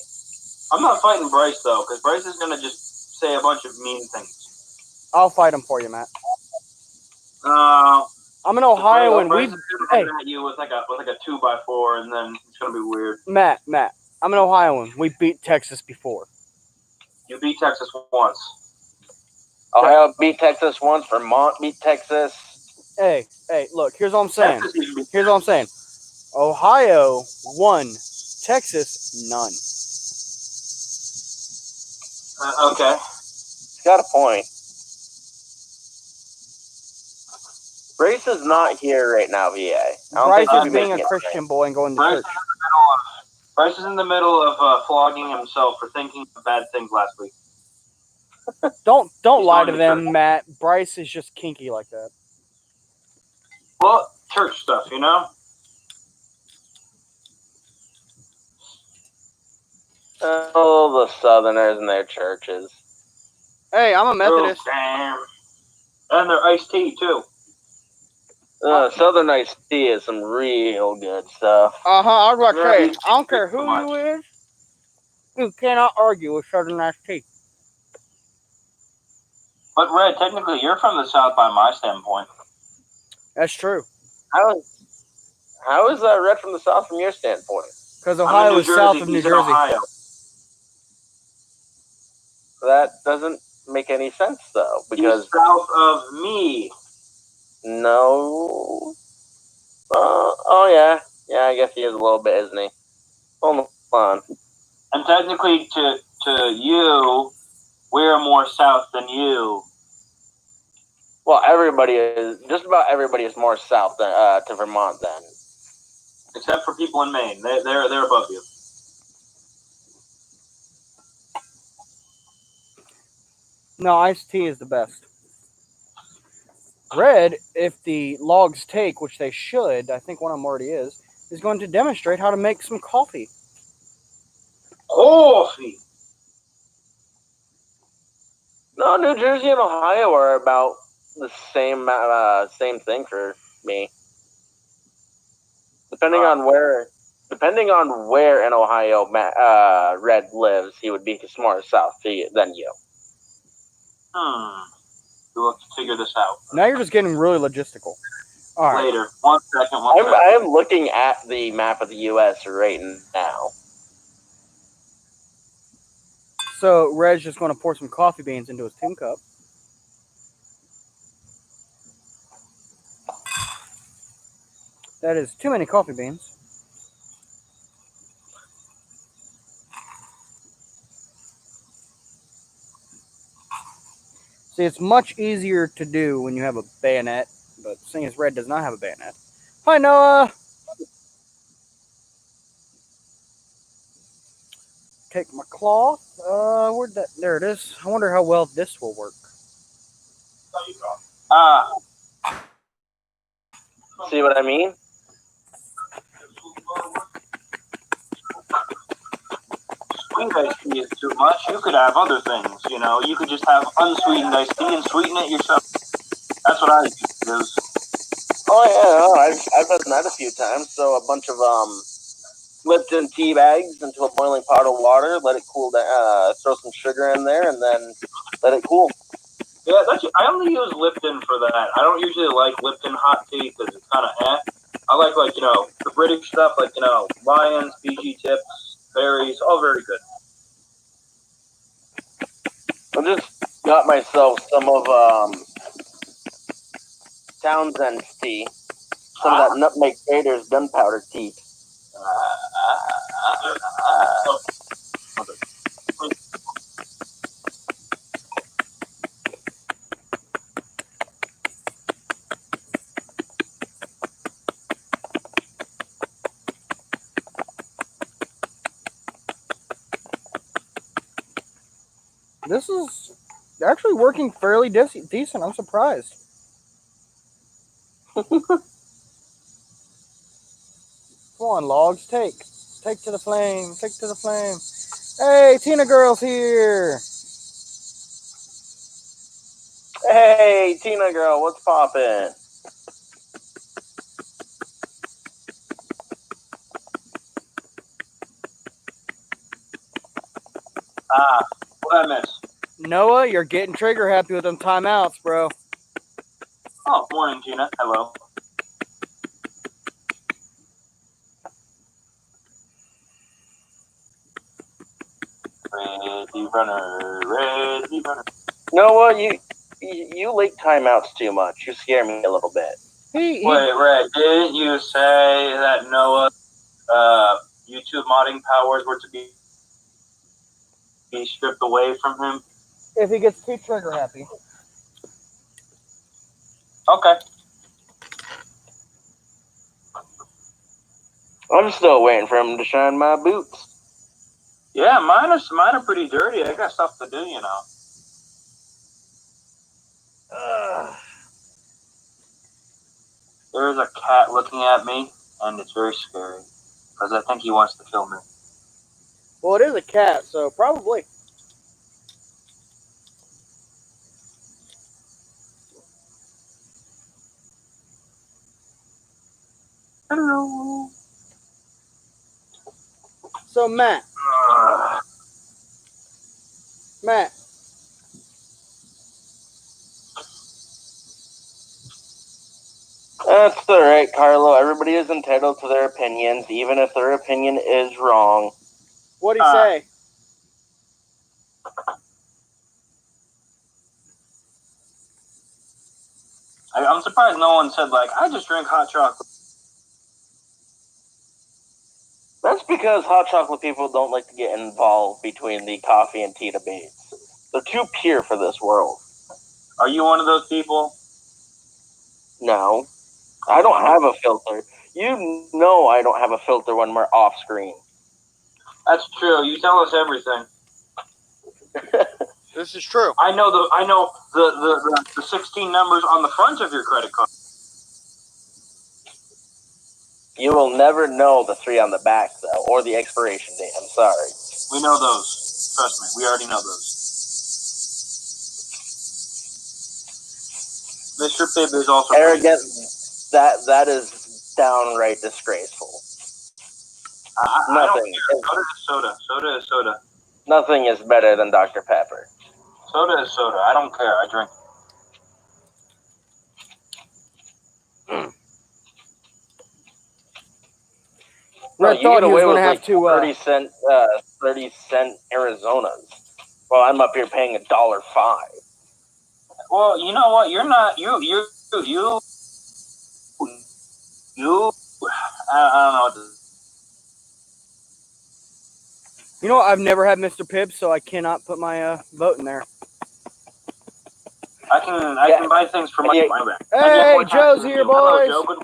I'm not fighting Bryce, though, because Bryce is going to just say a bunch of mean things. I'll fight him for you, Matt. Uh, I'm an Ohioan. Bryce We is going hey, to come at you with like a 2x4, and then it's going to be weird. Matt, I'm an Ohioan. We beat Texas before. You beat Texas once. Ohio beat Texas once. Vermont beat Texas. Hey, look, here's what I'm saying. Texas even beat Here's what I'm saying. Ohio won. Texas, none. Okay. He's got a point. Bryce is not here right now, VA. Bryce is being a Christian boy and going to church. Bryce is in the middle of flogging himself for thinking of bad things last week. Don't He's lie going to to them, church. Matt. Bryce is just kinky like that. Well, church stuff, you know? Oh, the Southerners and their churches. Hey, I'm a Methodist. Oh, damn. And their iced tea, too. Southern iced tea is some real good stuff. I was about to say, Very I don't care who much. you is. You cannot argue with Southern iced tea. But, Red, technically, you're from the South by my standpoint. That's true. How is that red from the South from your standpoint? Because Ohio is south of New he's in Jersey. Ohio. That doesn't make any sense, though, because He's south of me. no. Oh yeah, I guess he is a little bit, isn't he? Hold on. And technically, to you, we're more south than you. Well, just about everybody is more south than to Vermont then. Except for people in Maine. They're above you. No, iced tea is the best. Red, if the logs take, which they should, I think one of them already is going to demonstrate how to make some coffee. Coffee! No, New Jersey and Ohio are about the same thing for me. Depending on where in Ohio Red lives, he would be more south than you. We'll have to figure this out. Now you're just getting really logistical. All right. Later. One second. I am looking at the map of the U.S. right now. So Red's just going to pour some coffee beans into his tin cup. That is too many coffee beans. See, it's much easier to do when you have a bayonet, but seeing as Red does not have a bayonet. Hi, Noah! Take my cloth. Where'd that? There it is. I wonder how well this will work. See what I mean? sweet iced tea is too much, you could have other things. You know, you could just have unsweetened iced tea and sweeten it yourself. That's what I do. Oh yeah, I've done that a few times. So a bunch of Lipton tea bags into a boiling pot of water, let it cool down, throw some sugar in there, and then let it cool. Yeah, I only use Lipton for that. I don't usually like Lipton hot tea because it's kind of I like the British stuff, Lions, BG Tips, berries, all very good. I just got myself some of Townsend's tea, some of that Nutmeg Traders gunpowder tea. This is actually working fairly decent. I'm surprised. Come on, logs, take to the flame, take to the flame. Hey, Tina Girl's here. Hey, Tina Girl, what's poppin'? What I miss? Noah, you're getting trigger happy with them timeouts, bro. Oh, morning, Gina. Hello. Ready runner. Noah, you leak timeouts too much. You scare me a little bit. Wait, Red, didn't you say that Noah YouTube modding powers were to be stripped away from him? If he gets too trigger happy. Okay. I'm still waiting for him to shine my boots. Yeah, mine are pretty dirty. I got stuff to do, you know. There's a cat looking at me, and it's very scary because I think he wants to kill me. Well, it is a cat, so probably. Hello. So Matt. That's all right, Carlo. Everybody is entitled to their opinions, even if their opinion is wrong. What'd he say? I'm surprised no one said, I just drink hot chocolate. That's because hot chocolate people don't like to get involved between the coffee and tea debates. They're too pure for this world. Are you one of those people? No. I don't have a filter. You know I don't have a filter when we're off screen. That's true. You tell us everything. This is true. I know the 16 numbers on the front of your credit card. You will never know the 3 on the back, though, or the expiration date. I'm sorry. We know those. Trust me, we already know those. Mr. Pibb is also arrogant. That is downright disgraceful. I don't care. Soda is soda. Nothing is better than Dr. Pepper. Soda is soda. I don't care. I drink. Red thought he was going to have to 30-cent Arizonas. Well, I'm up here paying $1.05. Well, you know what? You're not you. I don't know what to. You know what? I've never had Mr. Pibb, so I cannot put my vote in there. I can buy things for money. Hey, Joe's here, boys. Hello, Joe.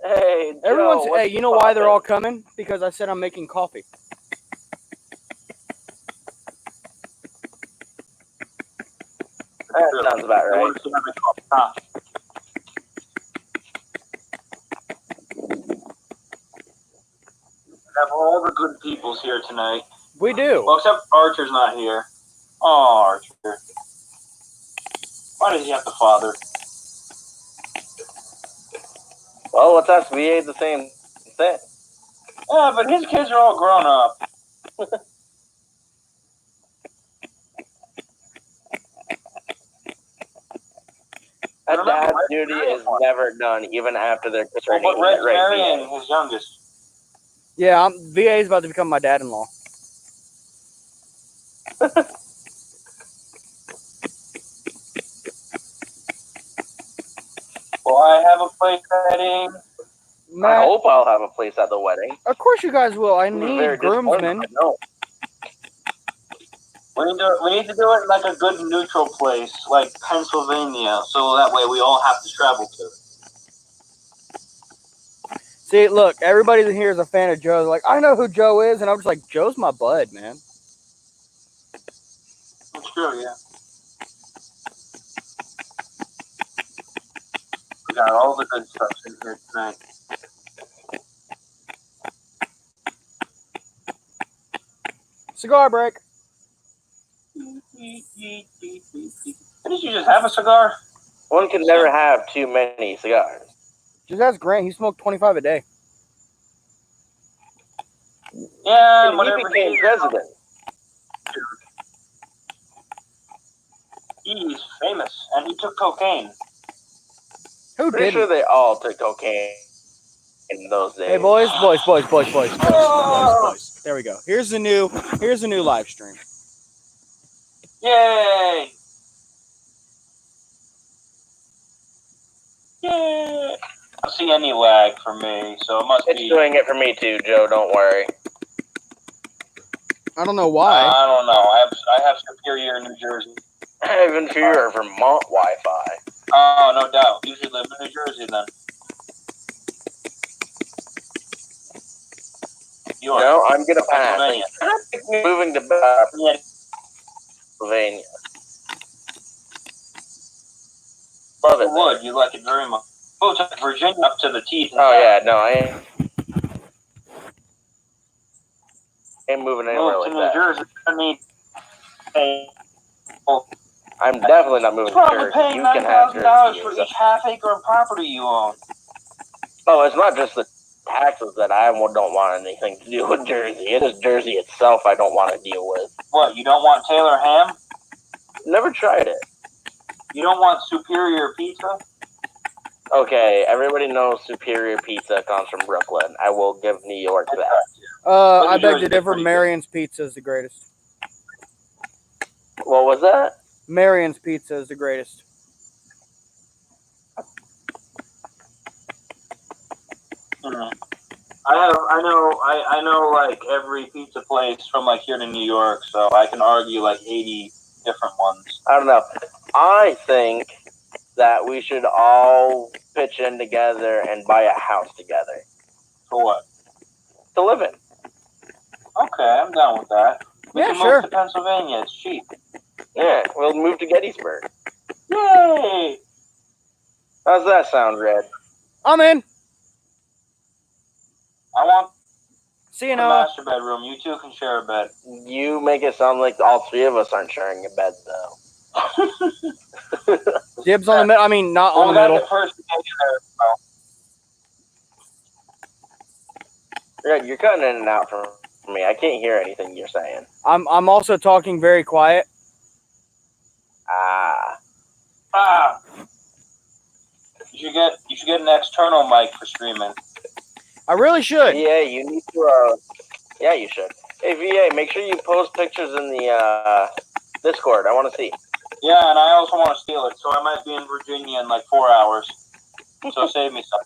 Hey, Joe, everyone's. Hey, you know why they're all coming? Because I said I'm making coffee. That sounds about right. have all the good peoples here tonight. We do. Well, except Archer's not here. Oh, Archer. Why does he have to father? Well, let's ask VA the same thing. Yeah, but his kids are all grown up. A Remember, dad's Red's duty marrying is one. never done, even after they're Well, turning but Red's right, marrying VA. his youngest. Yeah, VA is about to become my dad-in-law. Well, I have a place wedding. I Matt, hope I'll have a place at the wedding. of course you guys will. I I'm need very groomsmen. disappointed. No. We need to do it in like a good neutral place, like Pennsylvania, so that way we all have to travel to. See, look, everybody here is a fan of Joe. They're like, I know who Joe is, and I'm just like, Joe's my bud, man. It's true, yeah. We got all the good stuff in here tonight. Cigar break. Didn't you just have a cigar? One can never have too many cigars. Just ask Grant. He smoked 25 a day. Yeah, And he whatever became he is. president. He's famous, and he took cocaine. Who Pretty didn't? sure they all took cocaine in those days. Hey, boys. There we go. Here's the new live stream. Yay! Yay! I don't see any lag for me, so it must It's be. doing it for me too, Joe. Don't worry. I don't know why. I don't know. I have Superior, New Jersey. I have inferior Vermont Wi-Fi. Oh, no doubt. You should live in New Jersey then. You are. No, I'm gonna pass. Pennsylvania. Moving to Yeah. Pennsylvania. Love it. You would. You like it very much. Oh, to Virginia up to the teeth. Oh yeah, no, I ain't moving anywhere Move like to New that. Jersey. I need a. I'm definitely not moving What's to wrong with Jersey. paying You can have $9,000 for Jersey. each half acre of property you own? Oh, it's not just the taxes that I don't want anything to do with Jersey. It is Jersey itself I don't want to deal with. What? You don't want Taylor ham? Never tried it. You don't want Superior pizza? Okay, everybody knows Superior Pizza comes from Brooklyn. I will give New York that. I New beg to Jersey's differ. pretty good. Marion's Pizza is the greatest. What was that? Marion's Pizza is the greatest. I know like every pizza place from like here to New York, so I can argue like 80 different ones. I don't know. I think that we should all pitch in together and buy a house together For what? to live in. Okay, I'm down with that. We Yeah, can sure. move to Pennsylvania. It's cheap. Yeah, we'll move to Gettysburg. Yay! How's that sound, Red? I'm in. I want See you the now. master bedroom. You two can share a bed. You make it sound like all three of us aren't sharing a bed, though. Dibs on the middle. I mean, not Well, on we the gotta middle. get first to get you there. Red, you're cutting in and out from me. I can't hear anything you're saying. I'm also talking very quiet. Ah. You should get an external mic for streaming. I really should. VA, you need to, yeah, you should. Hey, VA, make sure you post pictures in the, Discord. I want to see. Yeah, and I also want to steal it, so I might be in Virginia in like 4 hours. So save me some.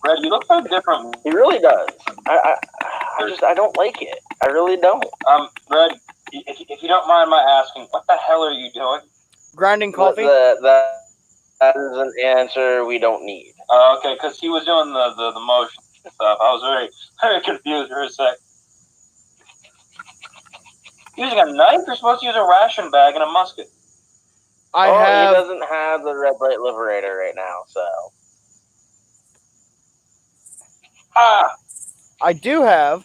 Red, you look so different. He really does. I don't like it. I really don't. Red, if you don't mind my asking, what the hell are you doing? Grinding coffee. That is an answer we don't need. Okay, because he was doing the motion stuff. I was very, very confused for a sec. Using a knife? You're supposed to use a ration bag and a musket. I He have. doesn't have the Red Light Liberator right now, so. I do have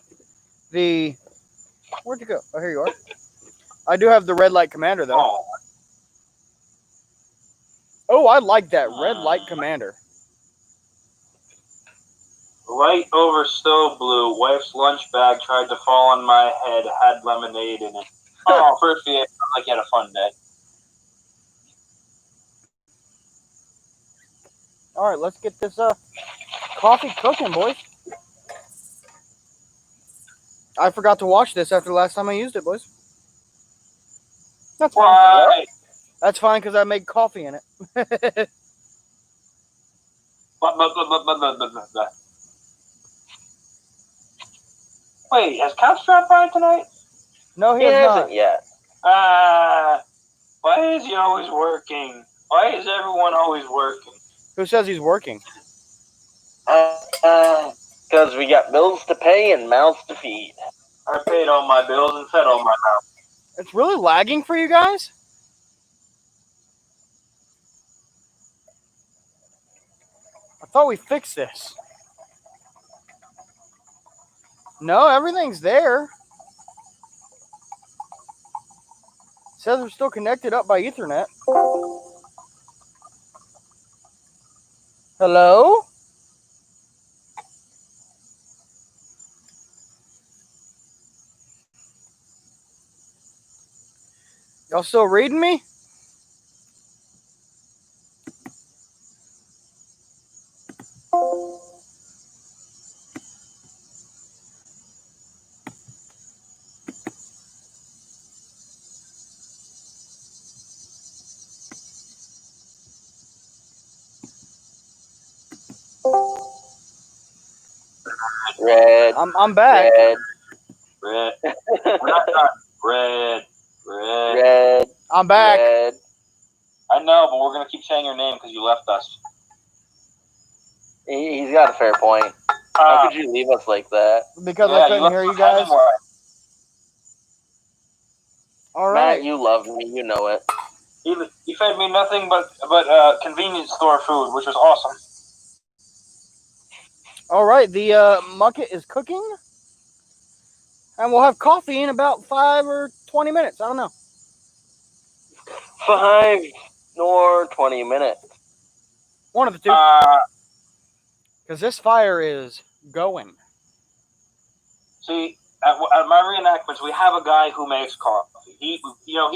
the. Where'd you go? Oh, here you are. I do have the Red Light Commander though. Oh, I like that Red Light Commander. Light over stove blue. Wife's lunch bag tried to fall on my head. Had lemonade in it. Oh, first he sounds like he had a fun day. All right, let's get this coffee cooking, boys. I forgot to wash this after the last time I used it, boys. That's fine. Why? That's fine because I made coffee in it. Wait, has Couch dropped by tonight? No, he He has hasn't not. yet. Why is he always working? Why is everyone always working? Who says he's working? Because we got bills to pay and mouths to feed. I paid all my bills and fed all my mouth. It's really lagging for you guys? I thought we fixed this. No, everything's there. It says we're still connected up by Ethernet. Hello? Y'all still reading me? Red. I'm back. Red. Red. We're not done. Red. Red. Red. I'm back. Red. I know, but we're going to keep saying your name because you left us. He's got a fair point. How could you leave us like that? Because I couldn't hear you guys. All right. Matt, you love me. You know it. He fed me nothing but convenience store food, which was awesome. All right. The mucket is cooking. And we'll have coffee in about 5 or 20 minutes. I don't know. 5 or 20 minutes. One of the two. Because this fire is going. See, at my reenactments, we have a guy who makes coffee. He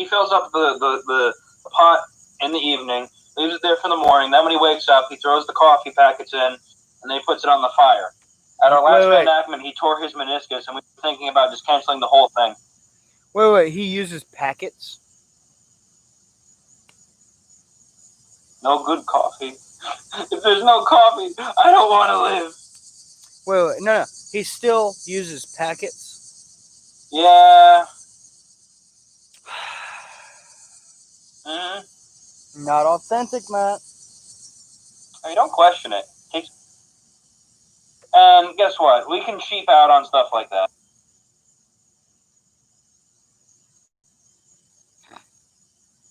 fills up the pot in the evening, leaves it there for the morning. Then when he wakes up, he throws the coffee packets in, and then he puts it on the fire. At our last reenactment, he tore his meniscus, and we were thinking about just canceling the whole thing. Wait. He uses packets? No good coffee. If there's no coffee, I don't want to live. Wait. No. He still uses packets? Yeah. Mm-hmm. Not authentic, Matt. I mean, don't question it. And guess what? We can cheap out on stuff like that.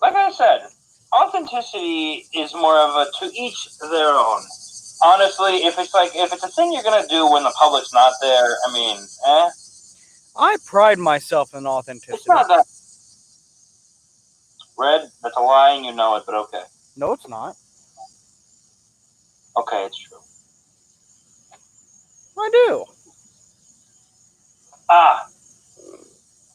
Like I said, authenticity is more of a to each their own. Honestly, if it's a thing you're gonna do when the public's not there, I mean, I pride myself in authenticity. It's not that. Red, that's a lie and you know it, but okay. No, it's not. Okay, it's true. I do.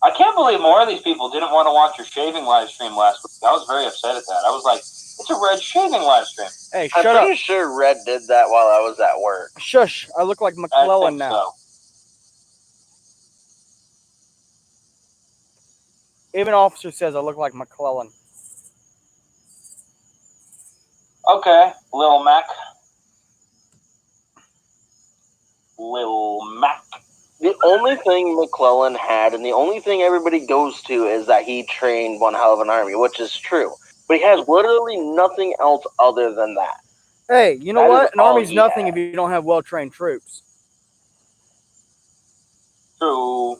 I can't believe more of these people didn't want to watch your shaving live stream last week. I was very upset at that. I was like, it's a Red shaving live stream. Hey, shut I'm up. pretty sure Red did that while I was at work. Shush. I look like McClellan now. So. Even officer says I look like McClellan. Okay, Lil Mac. Lil Mac. The only thing McClellan had, and the only thing everybody goes to, is that he trained one hell of an army, which is true. But he has literally nothing else other than that. Hey, you know That what? is An all army's he nothing had. if you don't have well-trained troops. True.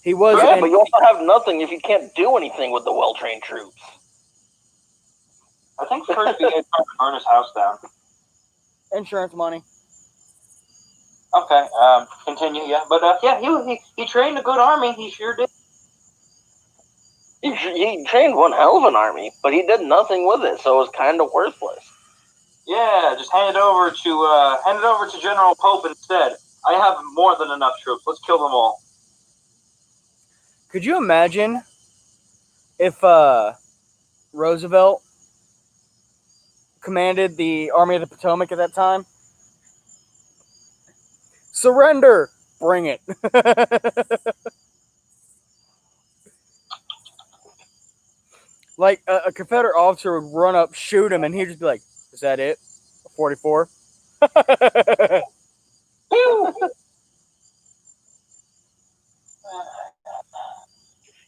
He was. Yeah, in, but you also have nothing if you can't do anything with the well-trained troops. I think first he tried to burn his house down. insurance money. Okay, continue, yeah. But, yeah, he trained a good army. He sure did. He trained one hell of an army, but he did nothing with it, so it was kind of worthless. Yeah, just hand it over to General Pope instead. I have more than enough troops. Let's kill them all. Could you imagine if Roosevelt commanded the Army of the Potomac at that time? Surrender! Bring it. Like a Confederate officer would run up, shoot him, and he'd just be like, "Is that it? 44?"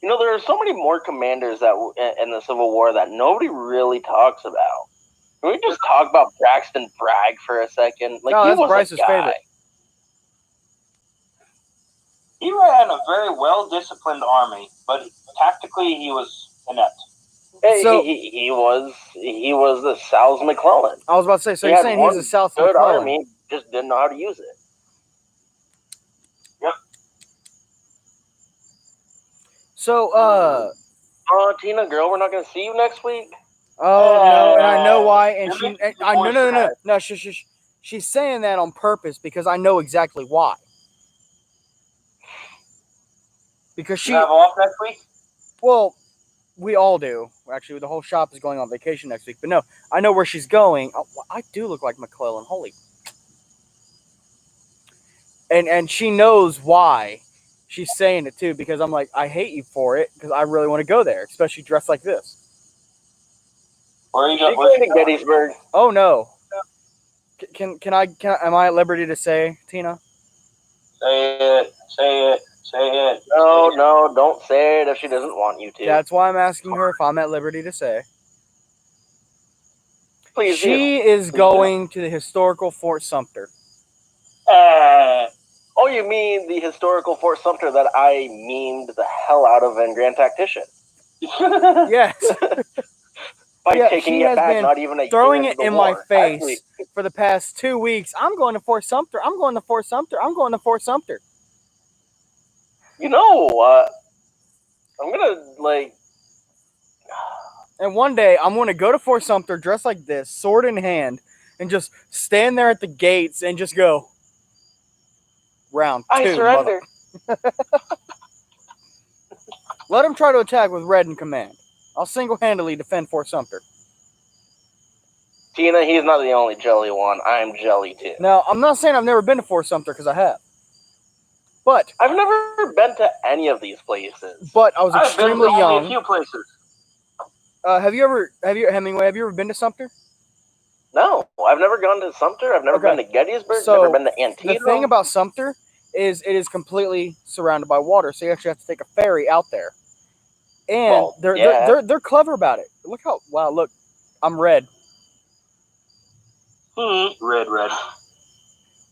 You know, there are so many more commanders that in the Civil War that nobody really talks about. Can we just talk about Braxton Bragg for a second? Like, No, he that's was Bryce's a guy. favorite. He ran a very well-disciplined army, but tactically he was inept. Hey, So- he was the South McClellan. I was about to say, so He you're had saying he's one a South good McClellan. army, just didn't know how to use it. So, Tina, girl, we're not gonna see you next week. oh no, and I know why, and You're she, making the I voice dramatic. no, she's saying that on purpose because I know exactly why. Because she, You have off next week? well, we all do. Actually, the whole shop is going on vacation next week. But no, I know where she's going. Oh, I do look like McClellan. Holy. And she knows why she's saying it too, because I'm like, I hate you for it, because I really want to go there, especially dressed like this. Or are you She's going to Gettysburg. Oh no. Can I am I at liberty to say, Tina? Say it. No, don't say it if she doesn't want you to. That's why I'm asking her if I'm at liberty to say. Please She is going to the historical Fort Sumter. Oh, you mean the historical Fort Sumter that I memed the hell out of in Grand Tactician? Yes. By Yeah, taking she it has back, been not even a throwing year it into the in my war. face Actually, for the past 2 weeks. I'm going to Fort Sumter. I'm going to Fort Sumter. I'm going to Fort Sumter. you know, I'm gonna like. And one day I'm going to go to Fort Sumter dressed like this, sword in hand, and just stand there at the gates and just go, round 2. I surrender. Let them try to attack with Red in command. I'll single-handedly defend Fort Sumter. Tina, he's not the only jelly one. I'm jelly too. Now, I'm not saying I've never been to Fort Sumter, because I have. But I've never been to any of these places. I was I've been extremely to only young. a few places. Hemingway, have you ever been to Sumter? No, I've never gone to Sumter. I've never Okay. been to Gettysburg. So, never been to Antietam. The thing about Sumter is it is completely surrounded by water, so you actually have to take a ferry out there. And Well, they're clever about it. Look how look, I'm red. Red.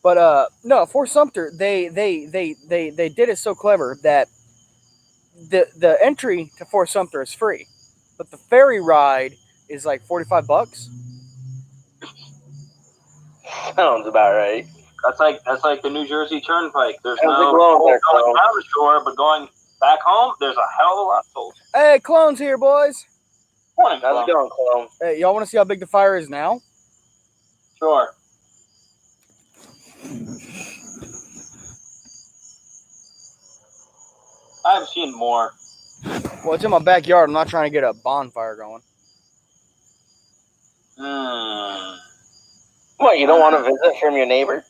But no, Fort Sumter, they did it so clever that the entry to Fort Sumter is free, but the ferry ride is like $45. Sounds about right. That's like the New Jersey Turnpike. There's How's no it going there, going Cole? down the shore, but going back home, there's a hell of a lot told. Hey, clones here, boys. Morning, How's it going, Clone? Hey, y'all want to see how big the fire is now? Sure. I've seen more. Well, it's in my backyard. I'm not trying to get a bonfire going. What, you don't want to visit from your neighbor?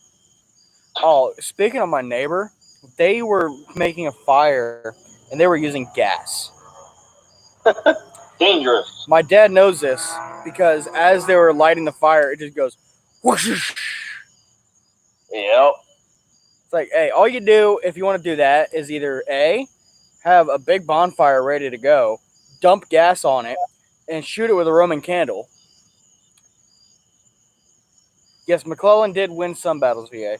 Oh, speaking of my neighbor, they were making a fire and they were using gas. Dangerous. My dad knows this because as they were lighting the fire, it just goes whoosh. Yep. It's like, hey, all you do if you want to do that is either A, have a big bonfire ready to go, dump gas on it, and shoot it with a Roman candle. Yes, McClellan did win some battles, VA.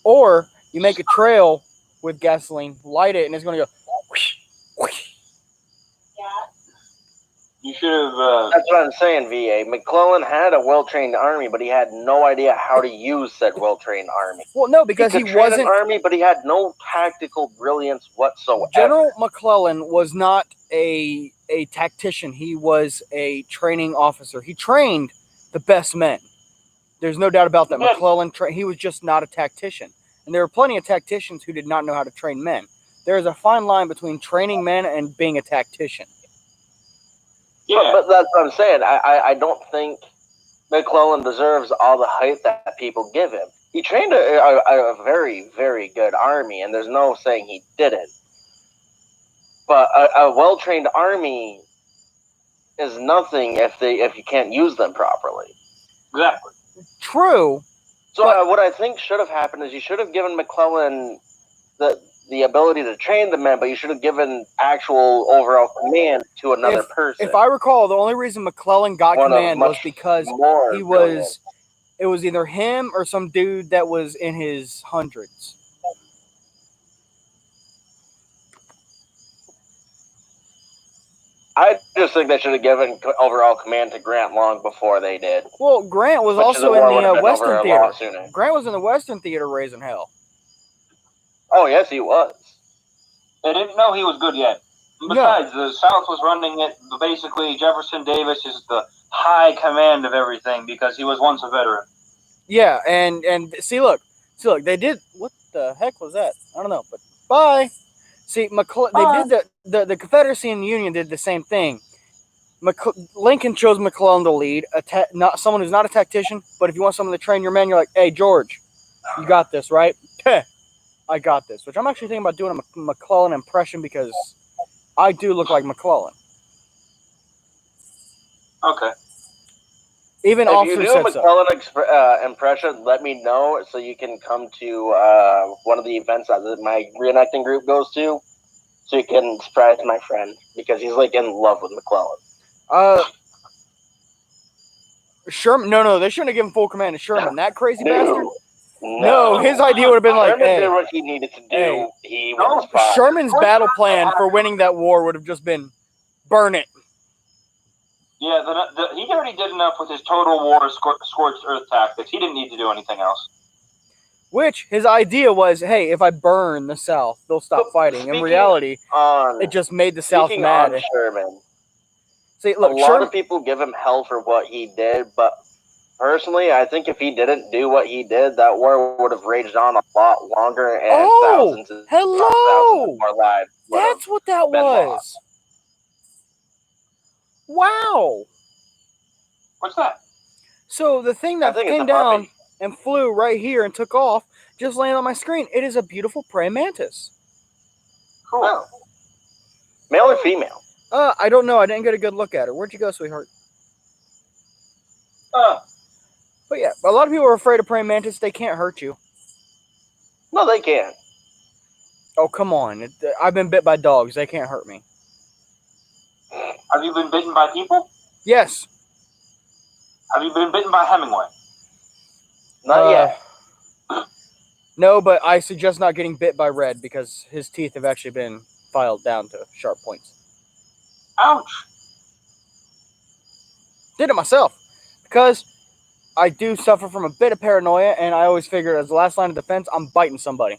Or you make a trail with gasoline, light it, and it's going to go You should have. That's what I'm saying, VA. McClellan had a well-trained army, but he had no idea how to use said well-trained army. Well, no, because he could train wasn't. an army, but he had no tactical brilliance whatsoever. General McClellan was not a tactician. He was a training officer. He trained the best men. There's no doubt about that. Yes. McClellan, he was just not a tactician. And there were plenty of tacticians who did not know how to train men. There is a fine line between training men and being a tactician. Yeah. But that's what I'm saying. I don't think McClellan deserves all the hype that people give him. He trained a very, very good army, and there's no saying he didn't. But a well-trained army is nothing if you can't use them properly. Exactly. True. So But- what I think should have happened is you should have given McClellan the ability to train the men, but you should have given actual overall command to another person. If I recall, the only reason McClellan got One of command was much because more he brilliant. was. It was either him or some dude that was in his hundreds. I just think they should have given overall command to Grant long before they did. Well, Grant was Which also the war in would have the been Western over a Theater. lot sooner. Grant was in the Western Theater raising hell. Oh yes, he was. They didn't know he was good yet. Besides, the South was running it. Basically, Jefferson Davis is the high command of everything because he was once a veteran. Yeah, and see, look, they did. What the heck was that? I don't know, but bye. See, they did the Confederacy and the Union did the same thing. Lincoln chose McClellan to lead, not someone who's not a tactician, but if you want someone to train your men, you're like, hey, George, you got this, right? Heh, I got this. Which I'm actually thinking about doing a McClellan impression because I do look like McClellan. Okay. Even If you officers do a said so. McClellan impression, let me know so you can come to one of the events that my reenacting group goes to, so you can surprise my friend because he's like in love with McClellan. Sherman. No, they shouldn't have given full command to Sherman. That crazy bastard. No, No, his idea would have been like, Sherman hey, did what he needed to do. hey, He no, was fine. Sherman's battle plan for winning that war would have just been burn it. Yeah, he already did enough with his total war scorched earth tactics. He didn't need to do anything else. Which his idea was, hey, if I burn the South, they'll stop But fighting. In speaking reality, On it just made the South speaking mad. on Sherman, See, a look, lot Sherman. of people give him hell for what he did, but personally, I think if he didn't do what he did, that war would have raged on a lot longer, and thousands and hello! thousands more lives. would have That's what that been was. lost. Wow. What's that? So the thing I that think it's came a down puppy. and flew right here and took off just landed on my screen. It is a beautiful praying mantis. Cool. Oh. Male or female? I don't know. I didn't get a good look at her. Where'd you go, sweetheart? But yeah, a lot of people are afraid of praying mantis. They can't hurt you. No, they can. Oh, come on. I've been bit by dogs. They can't hurt me. Have you been bitten by people? Yes. Have you been bitten by Hemingway? Not yet. No, but I suggest not getting bit by Red because his teeth have actually been filed down to sharp points. Ouch. Did it myself because I do suffer from a bit of paranoia, and I always figured as the last line of defense, I'm biting somebody.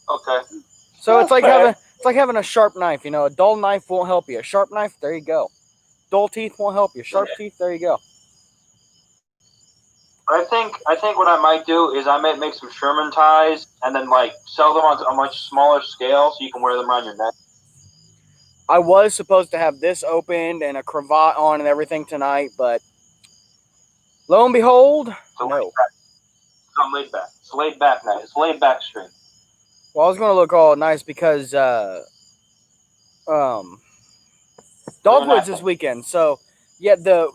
Okay. So That's it's like fair. having a sharp knife. You know, a dull knife won't help you. A sharp knife, there you go. Dull teeth won't help you. Sharp teeth, there you go. I think what I might do is I might make some Sherman ties and then like sell them on a much smaller scale so you can wear them around your neck. I was supposed to have this opened and a cravat on and everything tonight, but lo and behold, So no. I'm laid back. It's laid back night. It's laid back stream. Well, I was going to look all nice because Dogwood's this weekend. So, yeah, the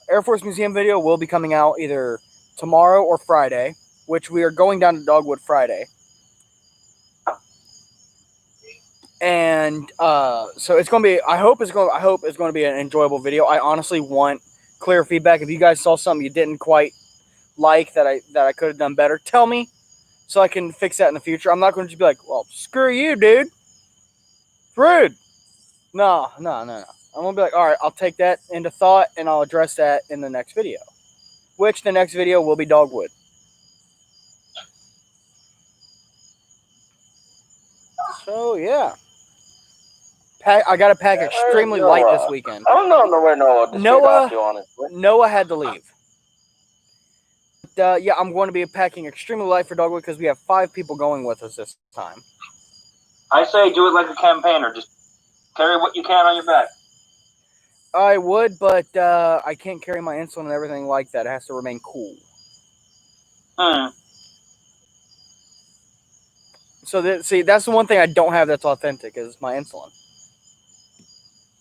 Air Force Museum video will be coming out either tomorrow or Friday, which we are going down to Dogwood Friday. And so it's going to be I hope it's going to be an enjoyable video. I honestly want clear feedback. If you guys saw something you didn't quite like that I could have done better, tell me so I can fix that in the future. I'm not going to just be like, well, screw you, dude. Rude. No. I'm gonna be like, all right, I'll take that into thought and I'll address that in the next video. Which the next video will be dogwood. So yeah. I got to pack extremely light this weekend. I don't know where Noah disappeared off to, honestly. Noah had to leave. But, yeah, I'm going to be packing extremely light for dogwood because we have 5 people going with us this time. I say do it like a campaigner. Just carry what you can on your back. I would, but I can't carry my insulin and everything like that. It has to remain cool. So, that's the one thing I don't have that's authentic is my insulin.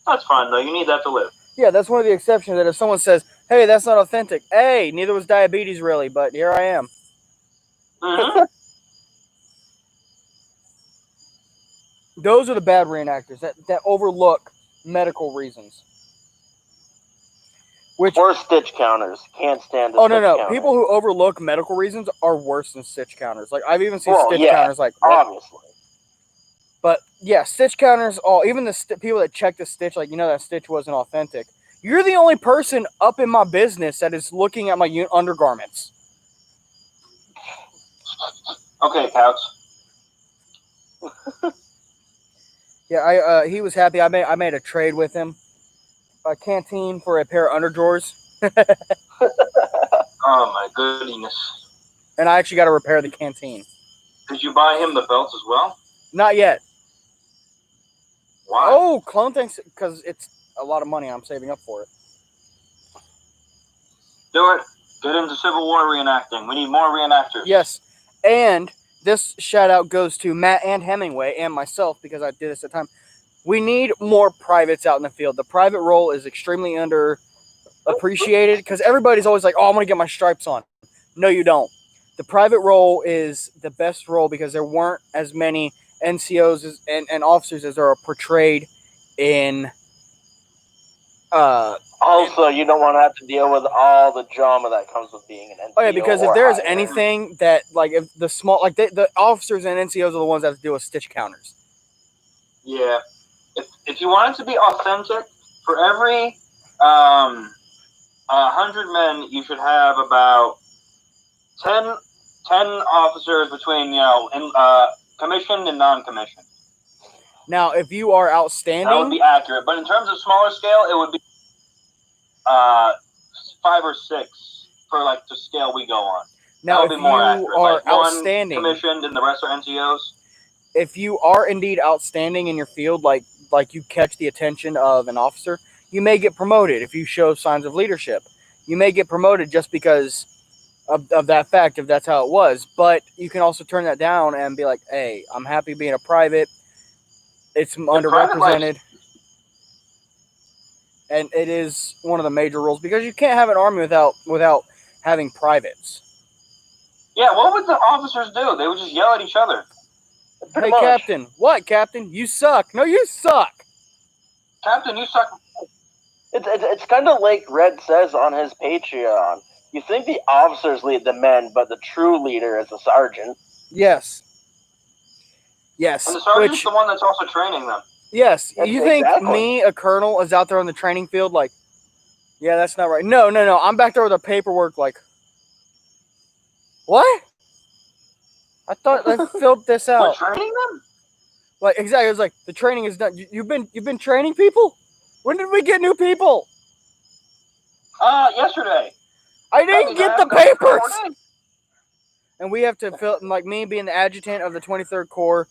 That's fine, though. You need that to live. Yeah, that's one of the exceptions that if someone says, hey, that's not authentic. Hey, neither was diabetes really, but here I am. Mm-hmm. Those are the bad reenactors that overlook medical reasons. Or stitch counters. Can't stand the Oh, stitch no. counter. People who overlook medical reasons are worse than stitch counters. Like, I've even seen stitch counters like... obviously. But, yeah, stitch counters, even the people that check the stitch, like, that stitch wasn't authentic. You're the only person up in my business that is looking at my undergarments. Okay, Couch. Yeah, he was happy. I made a trade with him. A canteen for a pair of underdrawers. Oh, my goodness. And I actually got to repair the canteen. Did you buy him the belt as well? Not yet. Why? Oh, clone thanks, because it's a lot of money. I'm saving up for it. Do it. Get into Civil War reenacting. We need more reenactors. Yes. And this shout out goes to Matt and Hemingway and myself because I did this at the time. We need more privates out in the field. The private role is extremely underappreciated because everybody's always like, oh, I'm going to get my stripes on. No, you don't. The private role is the best role because there weren't as many NCOs and officers as are portrayed in... Also, you don't want to have to deal with all the drama that comes with being an NCO. Oh, yeah, because if there's anything that, like, if the small... Like, the officers and NCOs are the ones that have to deal with stitch counters. Yeah. If you want it to be authentic, for every 100 men, you should have about 10 officers between, commissioned and non-commissioned. Now, if you are outstanding... That would be accurate. But in terms of smaller scale, it would be 5 or 6 for, like, the scale we go on. Now, if be you more accurate. are like outstanding... One commissioned and the rest are NCOs. If you are indeed outstanding in your field, like you catch the attention of an officer, you may get promoted if you show signs of leadership. You may get promoted just because of that fact, if that's how it was. But you can also turn that down and be like, hey, I'm happy being a private. It's underrepresented. And it is one of the major rules because you can't have an army without having privates. Yeah, what would the officers do? They would just yell at each other. Hey, Captain. What, Captain? You suck. No, you suck. Captain, you suck. It's kind of like Red says on his Patreon. You think the officers lead the men, but the true leader is the sergeant. Yes. Yes. And the sergeant's the one that's also training them. Yes. You think me, a colonel, is out there on the training field like, yeah, that's not right. No. I'm back there with the paperwork like, what? I thought I filled this out. We're training them? Like, exactly. It was like, the training is done. You've been training people? When did we get new people? Yesterday. I didn't get the papers. And we have to fill, like me being the adjutant of the 23rd Corps,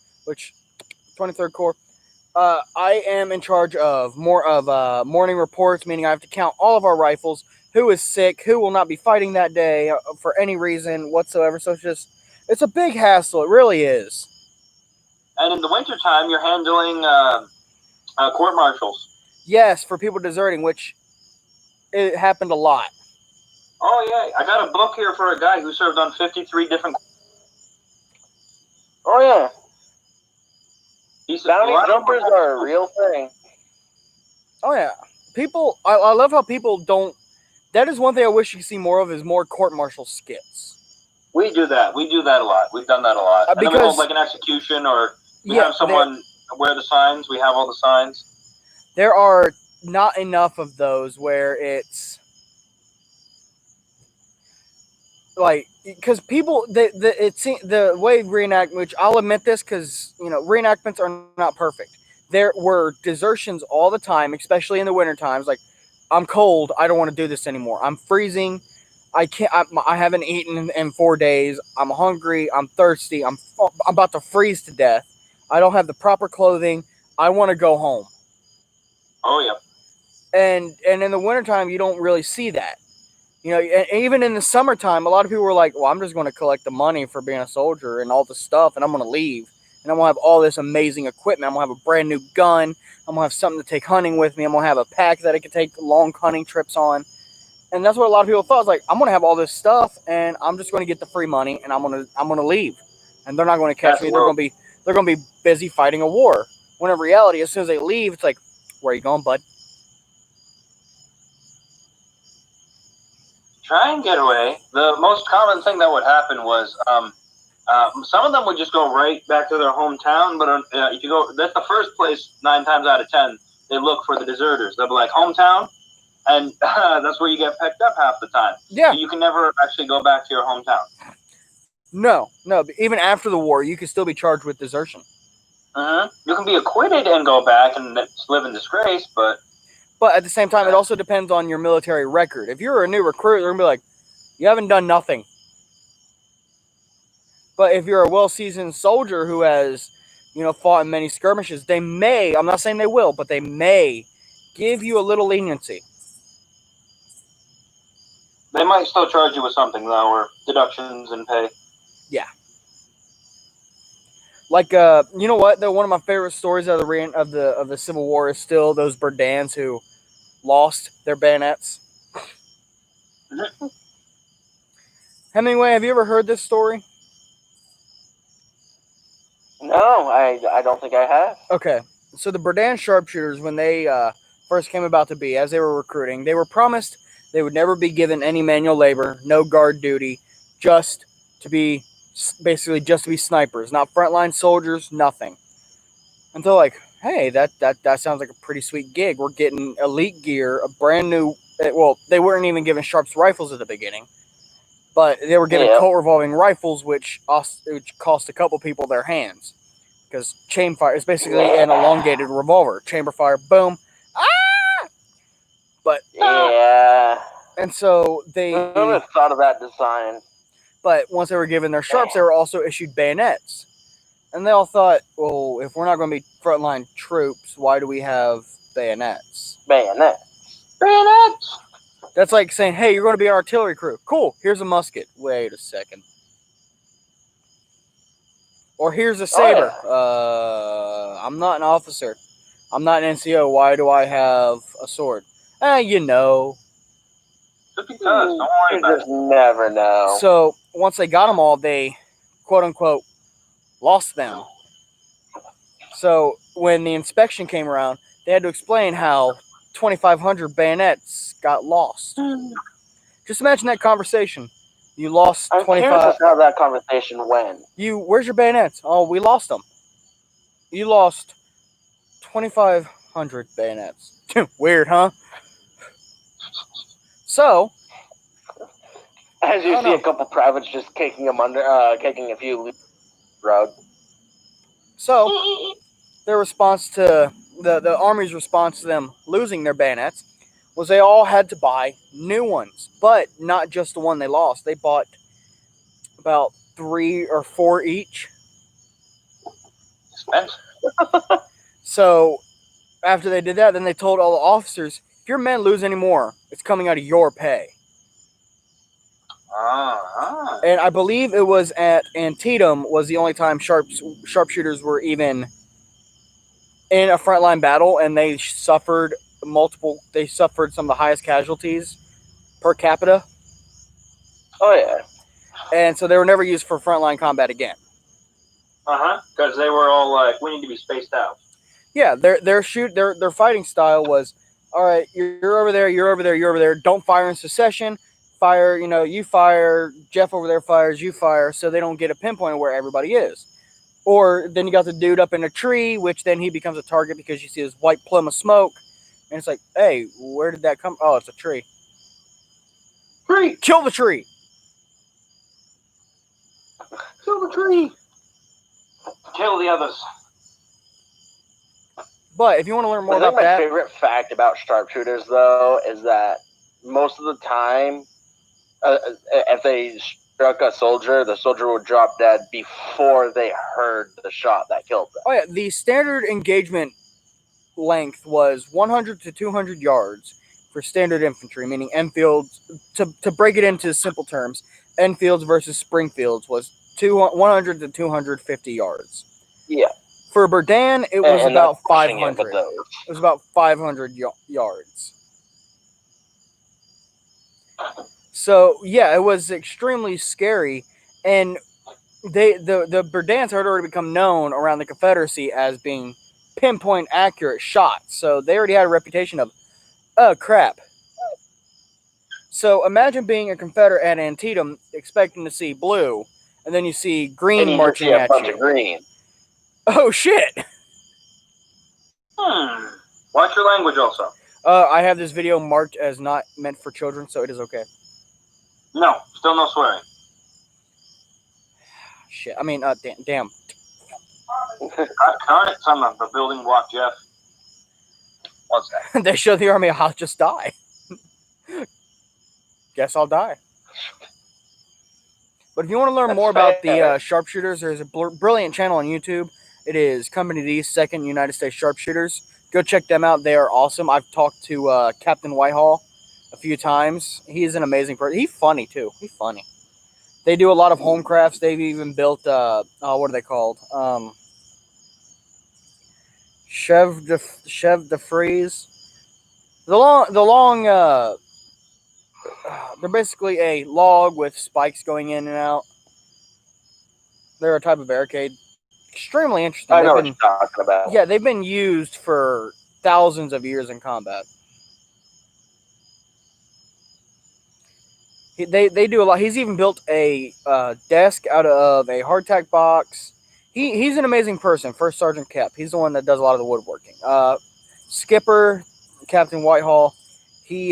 I am in charge of morning reports, meaning I have to count all of our rifles, who is sick, who will not be fighting that day for any reason whatsoever. So it's a big hassle. It really is. And in the wintertime, you're handling court martials. Yes, for people deserting, which it happened a lot. Oh, yeah. I got a book here for a guy who served on 53 different... Oh, yeah. Bounty jumpers are a real thing. Oh, yeah. People, I love how people don't... That is one thing I wish you could see more of, is more court-martial skits. We do that. We do that a lot. We've done that a lot. And then we hold like an execution, or we have someone wear the signs. We have all the signs. there are not enough of those where it's like, because people the way reenact, which I'll admit this, because reenactments are not perfect. There were desertions all the time, especially in the winter times. Like, I'm cold, I don't want to do this anymore. I'm freezing, I can't. I haven't eaten in 4 days. I'm hungry. I'm thirsty. I'm about to freeze to death. I don't have the proper clothing. I want to go home. Oh yeah. And in the wintertime, you don't really see that. And even in the summertime, a lot of people were like, well, I'm just going to collect the money for being a soldier and all the stuff, and I'm going to leave. And I'm going to have all this amazing equipment. I'm going to have a brand new gun. I'm going to have something to take hunting with me. I'm going to have a pack that I can take long hunting trips on. And that's what a lot of people thought. It's like, I'm going to have all this stuff, and I'm just going to get the free money, and I'm going to leave. And they're not going to catch me. They're going to be busy fighting a war. When in reality, as soon as they leave, it's like, where are you going, bud? Try and get away. The most common thing that would happen was some of them would just go right back to their hometown. But if you go, that's the first place 9 times out of 10 they look for the deserters. They'll be like, hometown, and that's where you get picked up half the time. Yeah. So you can never actually go back to your hometown. No. Even after the war, you can still be charged with desertion. You can be acquitted and go back and live in disgrace, but at the same time, it also depends on your military record. If you're a new recruit, they're going to be like, you haven't done nothing. But if you're a well-seasoned soldier who has, fought in many skirmishes, they may, I'm not saying they will, but they may give you a little leniency. They might still charge you with something, though, or deductions in pay. Yeah. Like, you know what? One of my favorite stories of the Civil War is still those Burdans who lost their bayonets. Hemingway, have you ever heard this story? No, I don't think I have. Okay, so the Burdan sharpshooters, when they first came about to be, as they were recruiting, they were promised they would never be given any manual labor, no guard duty, just to be snipers, not frontline soldiers, nothing. And they're like, hey, that sounds like a pretty sweet gig. We're getting elite gear, a brand new. Well, they weren't even given Sharps rifles at the beginning, but they were given Colt revolving rifles, which cost a couple people their hands, because chain fire is basically an elongated revolver. Chamber fire, boom, But yeah, and so they. I would have thought of that design. But once they were given their Sharps, they were also issued bayonets. And they all thought, well, if we're not going to be frontline troops, why do we have bayonets? Bayonets! That's like saying, hey, you're going to be an artillery crew. Cool, here's a musket. Wait a second. Or here's a saber. I'm not an officer. I'm not an NCO. Why do I have a sword? You know. Just because, don't worry You about just it. never know. So once they got them all, they, quote unquote, lost them. So when the inspection came around, they had to explain how 2,500 bayonets got lost. Just imagine that conversation. You lost I'm 25. curious how that conversation went. Where's your bayonets? Oh, we lost them. You lost 2,500 bayonets. Weird, huh? So, As you see a couple privates just kicking a few road. So their response to the Army's response to them losing their bayonets was they all had to buy new ones, but not just the one they lost. They bought about 3 or 4 each. Expensive. So after they did that, then they told all the officers, if your men lose any more, it's coming out of your pay. And I believe it was at Antietam was the only time sharpshooters were even in a frontline battle, and they suffered some of the highest casualties per capita. Oh yeah. And so they were never used for frontline combat again. Because they were all like, we need to be spaced out. Yeah, their fighting style was, all right, you're over there, you're over there, you're over there. Don't fire in succession. Fire, you fire. Jeff over there fires, you fire, so they don't get a pinpoint of where everybody is. Or then you got the dude up in a tree, which then he becomes a target because you see this white plume of smoke, and it's like, hey, where did that come? Oh, it's a tree. Tree! Kill the tree. Kill the tree! Kill the others. But if you want to learn more I think about my that, favorite fact about sharpshooters, though, is that most of the time, if they struck a soldier, the soldier would drop dead before they heard the shot that killed them. oh yeah, the standard engagement length was 100 to 200 yards for standard infantry, meaning Enfields. To break it into simple terms, Enfields versus Springfields was 100 to 250 yards. Yeah. For Berdan, it was And about that's pushing it 500. with those. It was about 500 yards. So yeah, it was extremely scary, and the Berdans had already become known around the Confederacy as being pinpoint accurate shots. So they already had a reputation of, oh crap. So imagine being a Confederate at Antietam, expecting to see blue, and then you see green And you just marching see a at bunch you. of green. Oh shit! Watch your language also. I have this video marked as not meant for children, so it is okay. No, still no swearing. Shit. I mean, damn. Alright, son of the building block, Jeff. What's that? They show the army, I'll just die. Guess I'll die. But if you want to learn That's more about the fair. sharpshooters, there's a brilliant channel on YouTube. It is Company D's Second United States Sharpshooters. Go check them out. They are awesome. I've talked to Captain Whitehall a few times. He's an amazing person. He's funny, too. He's funny. They do a lot of home crafts. They've even built, what are they called? Chef de Frise. They're basically a log with spikes going in and out. They're a type of barricade. Extremely interesting. I know what you're talking about. Yeah, they've been used for thousands of years in combat. They do a lot. He's even built a desk out of a hardtack box. He's an amazing person. First Sergeant Kep. He's the one that does a lot of the woodworking. Skipper, Captain Whitehall, he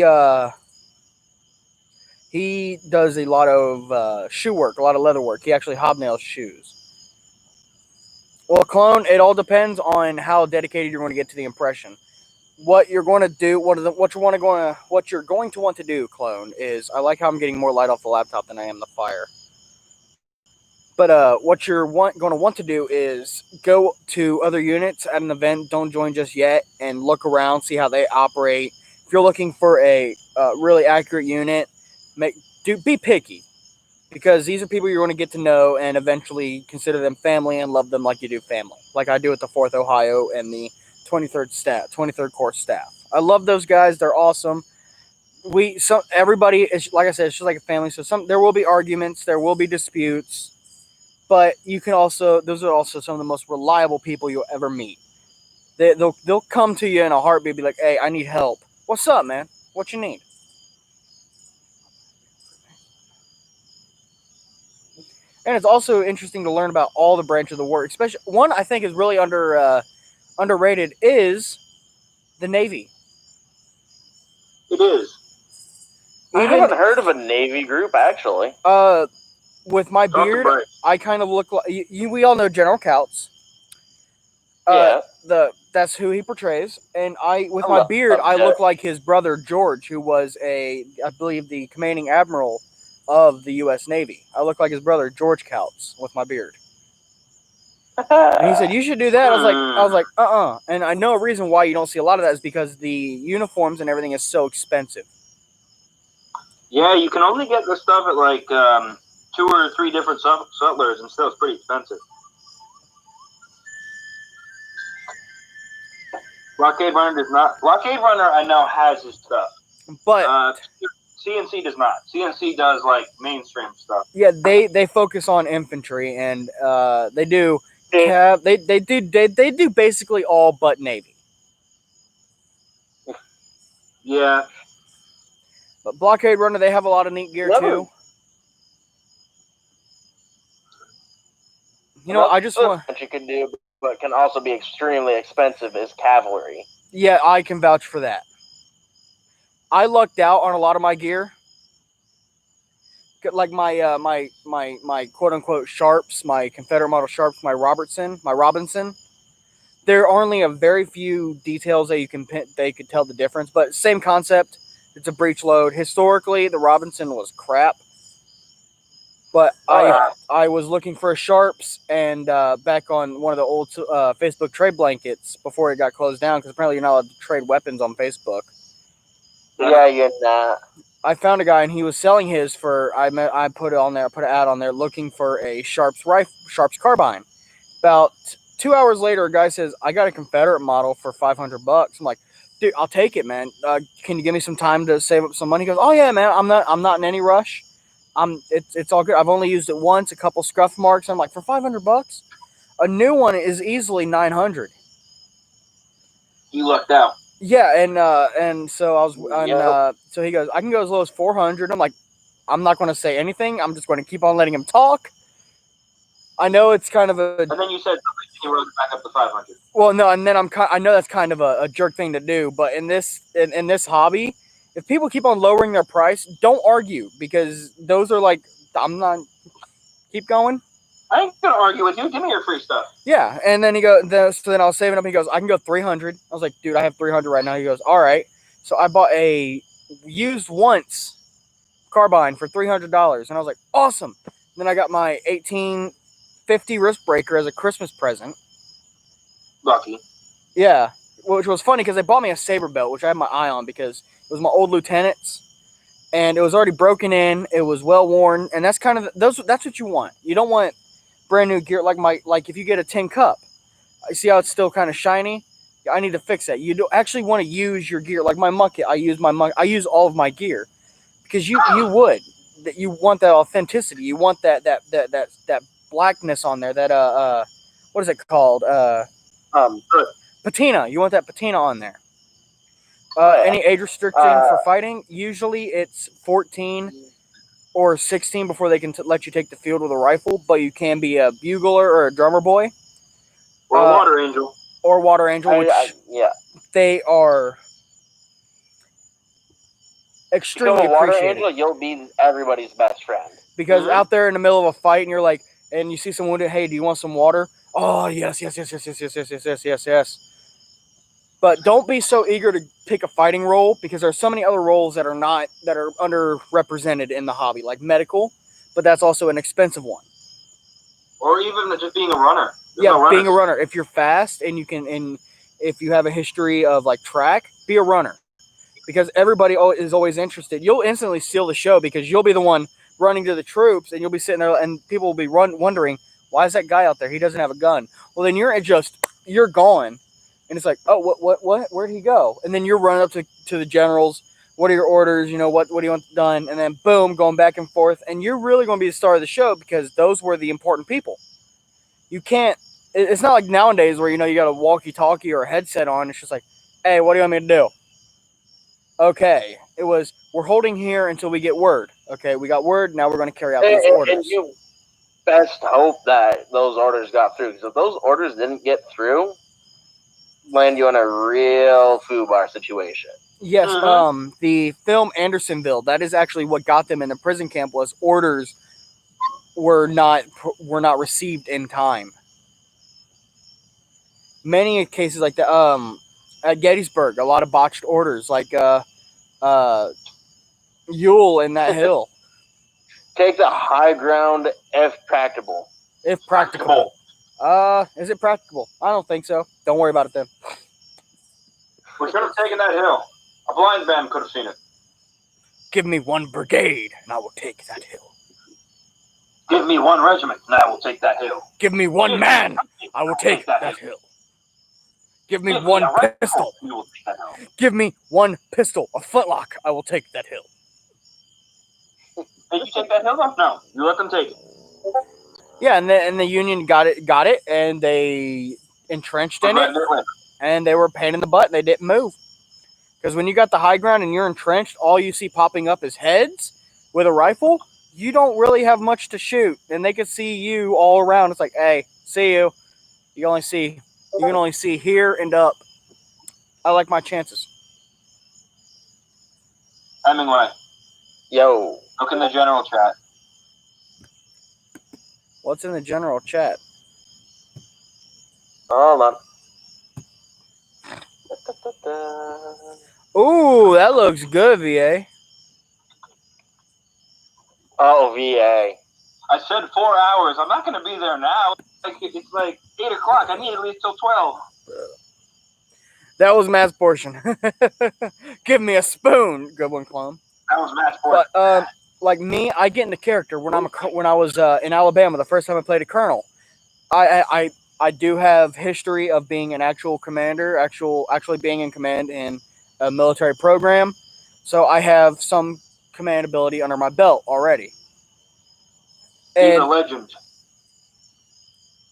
does a lot of shoe work, a lot of leather work. He actually hobnails shoes. Well, Clone, it all depends on how dedicated you're going to get to the impression. What you're going to do, what you're going to want to do, Clone, is, I like how I'm getting more light off the laptop than I am the fire. But what you're going to want to do is go to other units at an event. Don't join just yet, and look around, see how they operate. If you're looking for a really accurate unit, be picky, because these are people you're going to get to know and eventually consider them family and love them like you do family, like I do with the 4th Ohio and the 23rd Corps staff. I love those guys. They're awesome. Everybody is, like I said, it's just like a family. So there will be arguments, there will be disputes, but those are also some of the most reliable people you'll ever meet. They'll come to you in a heartbeat, be like, hey, I need help. What's up, man? What you need? And it's also interesting to learn about all the branches of the war. Especially one I think is really underrated is the Navy. It is. I haven't heard of a Navy group, actually. With my beard, I kind of look like we all know General Kauts. Yeah. That's who he portrays, and with my beard, I look like his brother George, who was I believe, the commanding admiral of the U.S. Navy. I look like his brother George Kauts with my beard. And he said, you should do that. I was like, And I know a reason why you don't see a lot of that is because the uniforms and everything is so expensive. Yeah, you can only get this stuff at like 2 or 3 different sutlers, and still it's pretty expensive. Blockade Runner does not. Blockade Runner, I know, has his stuff, but CNC does not. CNC does like mainstream stuff. Yeah, they focus on infantry, and they do they do basically all but Navy. Yeah. But Blockade Runner, they have a lot of neat gear too. You know, I just Another want. that you can do, but can also be extremely expensive, is cavalry. Yeah, I can vouch for that. I lucked out on a lot of my gear. Like my quote unquote sharps, my Confederate model sharps, my Robinson. There are only a very few details that they could tell the difference, but same concept. It's a breech load. Historically, the Robinson was crap, but I was looking for a sharps and back on one of the old Facebook trade blankets before it got closed down because apparently you're not allowed to trade weapons on Facebook. Yeah, you're not. I found a guy and he was selling his for I put it on there, I put an ad on there looking for a Sharps carbine. About 2 hours later, a guy says, "I got a Confederate model for $500." I'm like, "Dude, I'll take it, man. Can you give me some time to save up some money?" He goes, "Oh yeah, man. I'm not in any rush. It's all good. I've only used it once, a couple scuff marks." I'm like, for $500, a new one is easily $900. You lucked out. Yeah, and so I was, so he goes, "I can go as low as 400." I'm like, "I'm not going to say anything. I'm just going to keep on letting him talk." I know it's kind of a. And then you said something, you rose it back up to 500. Well, no, and then I know that's kind of a jerk thing to do, but in this hobby, if people keep on lowering their price, don't argue because those are like, I'm not. Keep going. I ain't gonna argue with you. Give me your free stuff. Yeah, and then so then I was saving up. He goes, "I can go 300." I was like, "Dude, I have 300 right now." He goes, "All right." So I bought a used once carbine for $300, and I was like, "Awesome!" Then I got my 1850 wrist breaker as a Christmas present. Lucky. Yeah, which was funny because they bought me a saber belt, which I had my eye on because it was my old lieutenant's, and it was already broken in. It was well worn, and that's kind of that's what you want. You don't want brand new gear like if you get a tin cup. I see how it's still kind of shiny. I need to fix that. You don't actually want to use your gear like my Mucket. I use all of my gear because you want that authenticity. You want that blackness on there. That what is it called? Patina. You want that patina on there. Any age restriction for fighting? Usually it's 14 or 16 before they can let you take the field with a rifle, but you can be a bugler or a drummer boy. Or a water angel. Or water angel, which they are extremely appreciated. Water angel, you'll be everybody's best friend. Because out there in the middle of a fight and you're like, and you see someone, "Hey, do you want some water?" "Oh, yes. But don't be so eager to pick a fighting role because there are so many other roles that are underrepresented in the hobby, like medical, but that's also an expensive one. Or even just being a runner. Being a runner. If you're fast and if you have a history of like track, be a runner. Because everybody is always interested. You'll instantly steal the show because you'll be the one running to the troops and you'll be sitting there and people will be wondering, why is that guy out there? He doesn't have a gun. Well, then you're gone. And it's like, oh, what? Where'd he go? And then you're running up to the generals. What are your orders? What do you want done? And then boom, going back and forth. And you're really going to be the star of the show because those were the important people. You can't, it's not like nowadays where, you got a walkie-talkie or a headset on. It's just like, "Hey, what do you want me to do?" Okay. It was, "We're holding here until we get word." Okay, we got word. Now we're going to carry out these orders. And you best hope that those orders got through. Because if those orders didn't get through, land you in a real foobar situation. Yes, the film Andersonville, that is actually what got them in the prison camp was orders were not received in time. Many cases like that, at Gettysburg, a lot of botched orders, like Ewell in that hill. Take the high ground if practicable. If practicable. Is it practicable? I don't think so. Don't worry about it then. We should have taken that hill. A blind man could have seen it. Give me one brigade, and I will take that hill. Give me one regiment, and I will take that hill. Give me one man, I will take that hill. Give me one pistol. You will take that hill. Give me one pistol, a flintlock, I will take that hill. Did you take that hill though? No, you let them take it. Yeah, and the Union got it, and they entrenched in it, and they were a pain in the butt, and they didn't move. Because when you got the high ground and you're entrenched, all you see popping up is heads with a rifle. you don't really have much to shoot, and they can see you all around. It's like, hey, see you. You can only see here and up. I like my chances. Hemingway, Yo. look in the general chat. What's in the general chat? Hold on. Ooh, that looks good, VA. Oh, VA. I said 4 hours. I'm not going to be there now. It's like 8 o'clock. I need at least till 12. That was Matt's portion. Give me a spoon. Good one, Clone. That was Matt's point. But like me, I get into character when I was in Alabama the first time I played a colonel. I do have history of being an actual commander, actually being in command in a military program, so I have some command ability under my belt already. He's a And legend.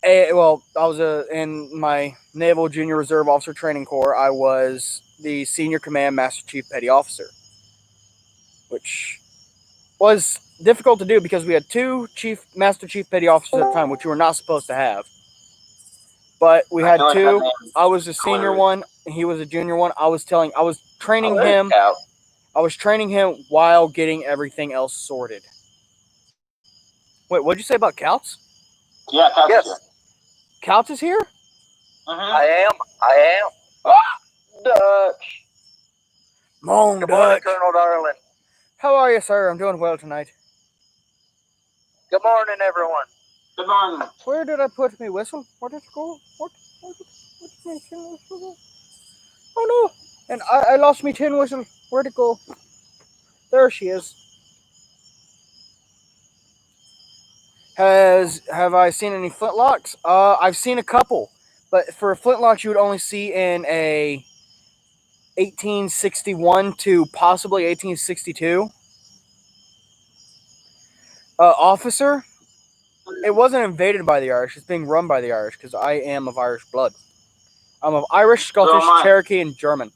well, I was in my Naval Junior Reserve Officer Training Corps. I was the Senior Command Master Chief Petty Officer, which was difficult to do because we had two Master Chief Petty Officers at the time, which you were not supposed to have. But we had feel like that two. name I was a senior clears. one, and he was a junior one. I was training Oh, him. Cal. I was training him while getting everything else sorted. Wait, what'd you say about Couts? Yeah, Couch Yes. is here. Couts is here? Mhm. I am. Dutch. Moan, Good morning, Dutch. Colonel Darling. How are you, sir? I'm doing well tonight. Good morning, everyone. Good morning. Where did I put my whistle? Where did it go? What did my tin whistle go? Oh no! And I lost my tin whistle. Where'd it go? There she is. Have I seen any flintlocks? I've seen a couple, but for flintlocks you would only see in a 1861 to possibly 1862 officer. It wasn't invaded by the Irish. It's being run by the Irish because I am of Irish blood. I'm of Irish, Scottish, am I. Cherokee, and German.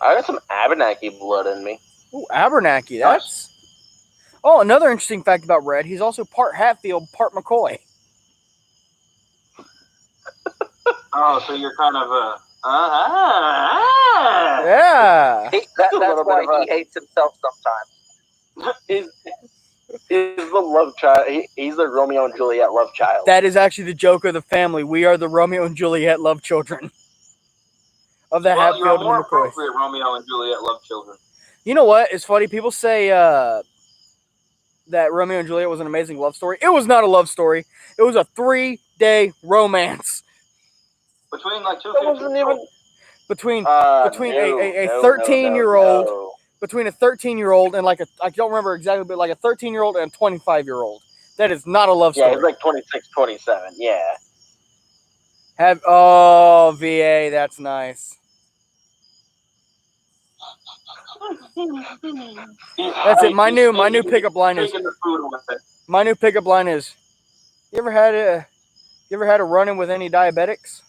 I got some Abenaki blood in me. Ooh, Abernathy. That's... Oh, another interesting fact about Red. He's also part Hatfield, part McCoy. Oh, so you're kind of a. Yeah. That's why he hates himself sometimes. He's the love child. He's the Romeo and Juliet love child. That is actually the joke of the family. We are the Romeo and Juliet love children of the Well, you're a Hatfield more and McCoy. appropriate Romeo and Juliet love children. You know what? It's funny. People say that Romeo and Juliet was an amazing love story. It was not a love story. It was a 3-day romance Between like two. That wasn't even between no, a no, 13-year-old no. between a 13-year-old and like I don't remember exactly, but like a 13-year-old and a 25-year-old. That is not a love Yeah, story. he's like 26, 27. Yeah. VA, that's nice. That's it. My new pickup line is. Taking the food with it. My new pickup line is. You ever had a run-in with any diabetics?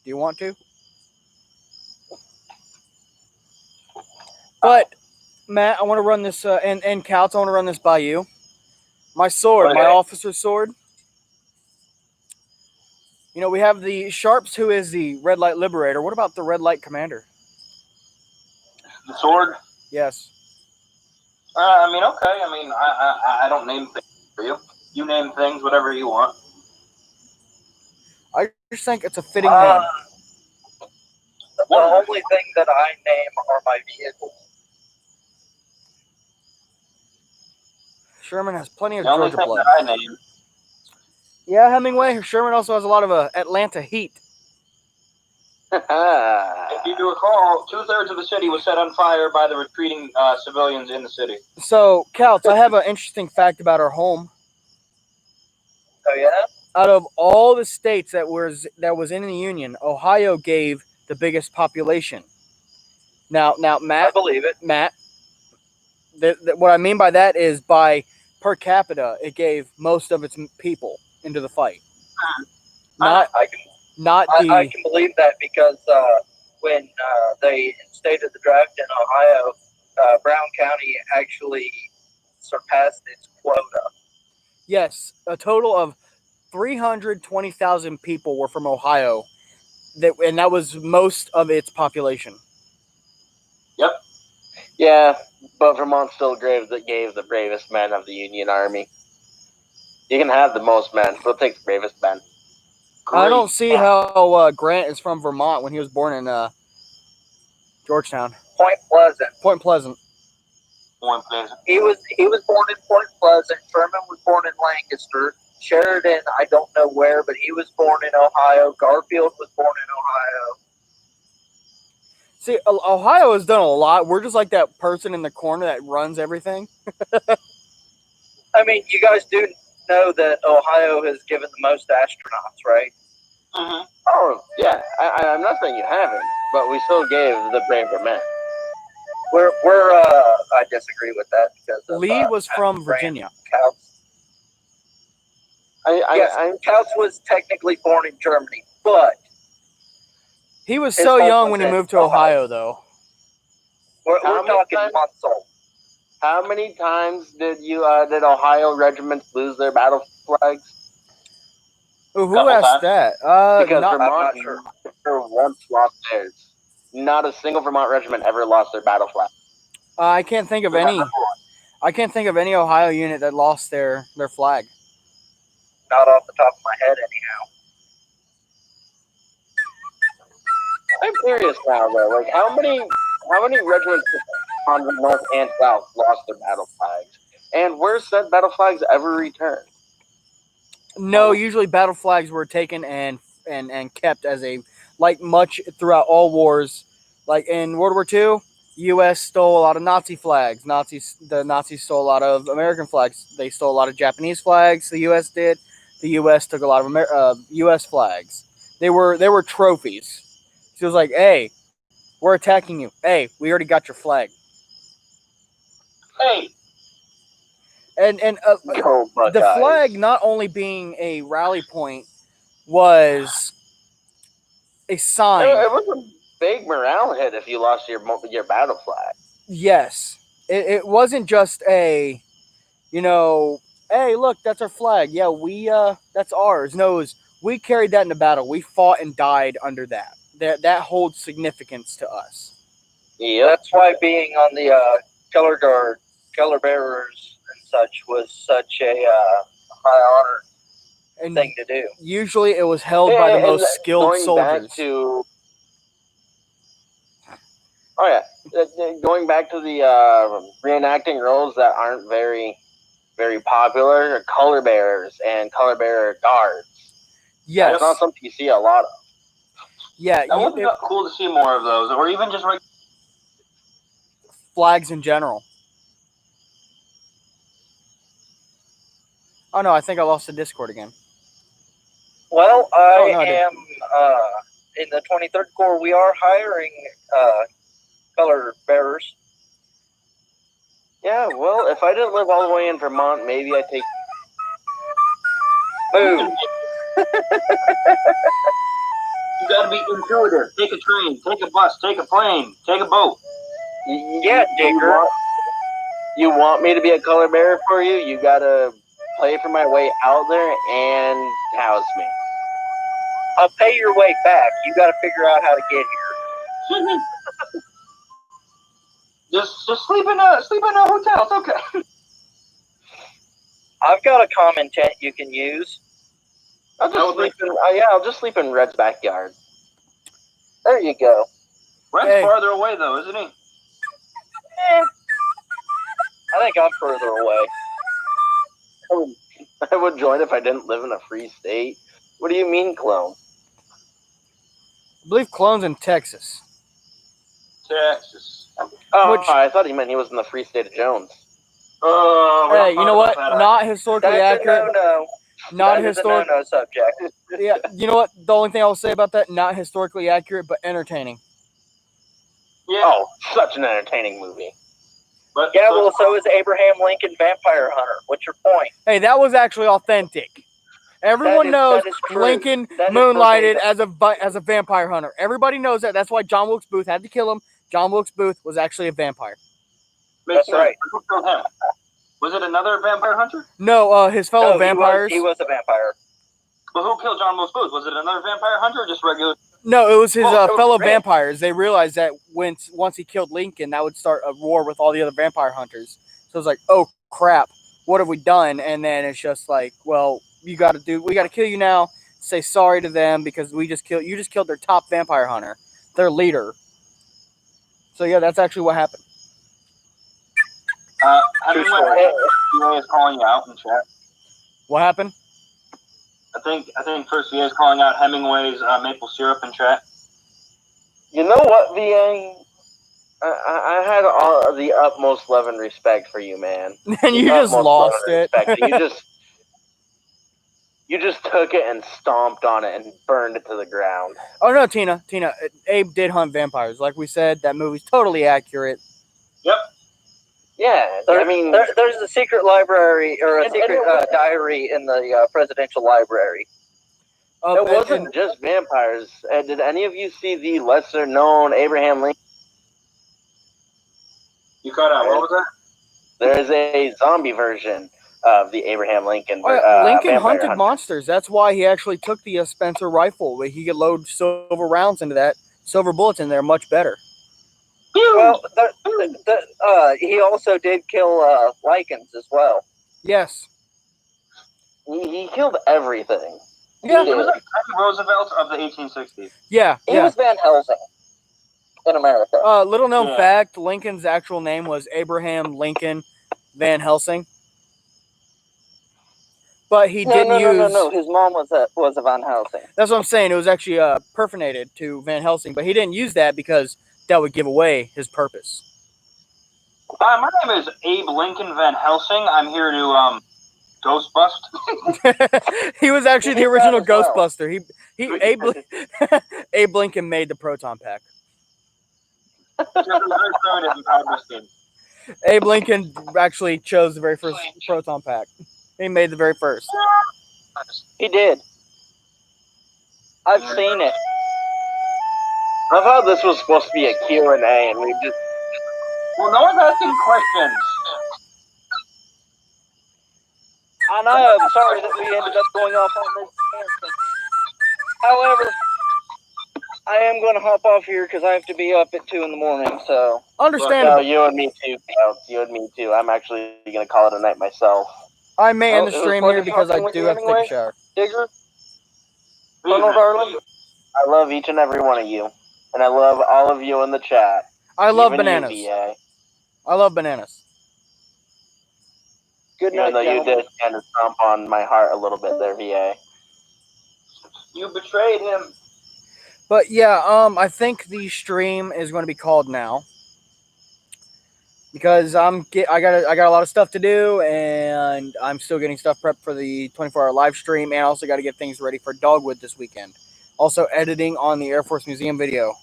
Do you want to? But Matt, I want to run this and Couts, I want to run this by you. My sword, my Okay. officer's sword. You know, we have the Sharps, who is the Red Light Liberator. What about the Red Light Commander? The sword. Yes. I mean, okay. I mean, I don't name things for you. You name things, whatever you want. I just think it's a fitting name. The only thing that I name are my vehicles. Sherman has plenty of The only Georgia thing blood. that I name. Yeah, Hemingway. Sherman also has a lot of Atlanta heat. If you recall, 2/3 of the city was set on fire by the retreating civilians in the city. So, Couts, I have an interesting fact about our home. Oh yeah? Out of all the states that was in the Union, Ohio gave the biggest population. Now, I Matt, believe it. what I mean by that is by per capita, it gave most of its people into the fight. Not I can believe that because when they instated the draft in Ohio, Brown County actually surpassed its quota. Yes, a total of 320,000 people were from Ohio, and that was most of its population. Yeah, but Vermont still gave the bravest men of the Union Army. You can have the most men. We'll take the bravest men. I don't see how Grant is from Vermont when he was born in Georgetown. Point Pleasant. Point Pleasant. He was born in Point Pleasant. Sherman was born in Lancaster. Sheridan, I don't know where, but he was born in Ohio. Garfield was born in Ohio. See, Ohio has done a lot. We're just like that person in the corner that runs everything. I mean, you guys do know that Ohio has given the most astronauts, right? Mhm. Oh, yeah. I'm not saying you haven't, but we still gave the braver men. I disagree with that because of, Lee was from Grant Virginia. Couts. Yes, I'm Couts was technically born in Germany, but He was His so home young was when he in moved to Ohio. Ohio, though. we're How many talking times- months old. How many times did Ohio regiments lose their battle flags? Ooh, who Couple asked times. that? Because Not, I'm Vermont not sure. never once lost theirs. Not a single Vermont regiment ever lost their battle flag. I can't think of any. I can't think of any Ohio unit that lost their flag. Not off the top of my head, anyhow. I'm curious now, though. Like, how many regiments on the north and south lost their battle flags? And were said battle flags ever returned? No, usually battle flags were taken and kept as a much throughout all wars. Like in World War II, U.S. stole a lot of Nazi flags. The Nazis stole a lot of American flags. They stole a lot of Japanese flags. The U.S. did. The U.S. took a lot of U.S. flags. They were trophies. She was like, "Hey, we're attacking you. Hey, we already got your flag." Hey, And Go Buckeyes. the flag not only being a rally point was a sign. It was a big morale hit if you lost your battle flag. Yes, it wasn't just a, hey, look, that's our flag. Yeah, that's ours. No, we carried that into battle. We fought and died under that. That holds significance to us. Yep. That's why being on the color guard, color bearers, and such was such a high honor And thing to do. usually it was held by the And most skilled going soldiers. Back to, going back to the reenacting roles that aren't very, very popular, are color bearers and color bearer guards. Yes. That's not something you see a lot of. Yeah, that would be cool to see more of those, or even just flags in general. Oh no, I think I lost the Discord again. Well, I no, I didn't. am in the 23rd Corps. We are hiring color bearers. Yeah, well, if I didn't live all the way in Vermont, maybe I'd take. Move. You gotta be intuitive. Take a train, take a bus, take a plane, take a boat. Yeah, Digger. You want me to be a color bearer for you? You gotta play for my way out there and house me. I'll pay your way back. You got to figure out how to get here. Just sleep in a hotel. It's okay. I've got a common tent you can use. I'll just sleep in Red's backyard. There you go. Red's Hey. farther away though, isn't he? I think I'm further away. I would join if I didn't live in a free state. What do you mean, clone? I believe Clone's in Texas. Texas. Oh, Which- I thought he meant he was in the free state of Jones. We're Hey, not you know talking what? about that Not historically That's accurate. a no-no. Not That is a historic. no-no subject. Yeah, you know what? The only thing I'll say about that, not historically accurate, but entertaining. Yeah, Oh, such an entertaining movie. but Yeah, well, so is Abraham Lincoln Vampire Hunter. What's your point? Hey, that was actually authentic. Everyone knows that is true. Lincoln That is moonlighted verbatim. as a vampire hunter. Everybody knows that. That's why John Wilkes Booth had to kill him. John Wilkes Booth was actually a vampire. Makes That's right. sense. Who killed him? Was it another vampire hunter? No, his fellow No, vampires. He was a vampire. But who killed John Wilkes Booth? Was it another vampire hunter or just regular? No, it was his Well, it was fellow Red. vampires. They realized that once he killed Lincoln, that would start a war with all the other vampire hunters. So it's like, oh crap, what have we done? And then it's just like, well, we got to kill you now. Say sorry to them because you just killed their top vampire hunter, their leader. So yeah, that's actually what happened. Hemingway is calling you out in chat. What happened? I think First VA is calling out Hemingway's maple syrup in chat. You know what, VA? I had all the utmost love and respect for you, man. And you just lost it. You just took it and stomped on it and burned it to the ground. Oh no, Tina, Abe did hunt vampires. Like we said, that movie's totally accurate. Yep. Yeah, There's a secret library or a secret diary in the presidential library. It wasn't just vampires. Did any of you see the lesser-known Abraham Lincoln? You cut out. What was that? There's a zombie version of the Abraham Lincoln. Lincoln vampire hunted hunter. monsters. That's why he actually took the Spencer rifle. Where he could load silver rounds into that, silver bullets in there, much better. Well, he also did kill Lycans as well. Yes. He killed everything. Yeah. He was like Teddy Roosevelt of the 1860s. Yeah. He was Van Helsing in America. Little known fact: Lincoln's actual name was Abraham Lincoln Van Helsing. But he didn't use. No. His mom was a Van Helsing. That's what I'm saying. It was actually perforated to Van Helsing, but he didn't use that because that would give away his purpose. My name is Abe Lincoln Van Helsing. I'm here to ghost bust. He was actually the original as well. Ghostbuster. Abe Lincoln made the proton pack. Very primitive and power scheme. Abe Lincoln actually chose the very first proton pack. He made the very first. He did. I've seen it. I thought this was supposed to be a Q&A, and we just... Well, no one's asking questions. I know. I'm sorry that we ended up going off on this tangent. However, I am going to hop off here because I have to be up at 2 in the morning. So Understandable. No, you and me too, Counts. You and me too. I'm actually going to call it a night myself. I may end the it was stream fun here because I talking with do you have to take anyway. a shower. Digger, Colonel Darling. I love each and every one of you, and I love all of you in the chat. I love Even bananas. You, VA. I love bananas. Good night, Even though you gentlemen. did kind of stomp on my heart a little bit there, VA. You betrayed him. But yeah, I think the stream is going to be called now because I got a lot of stuff to do, and I'm still getting stuff prepped for the 24-hour live stream, and I also got to get things ready for Dogwood this weekend. Also editing on the Air Force Museum video.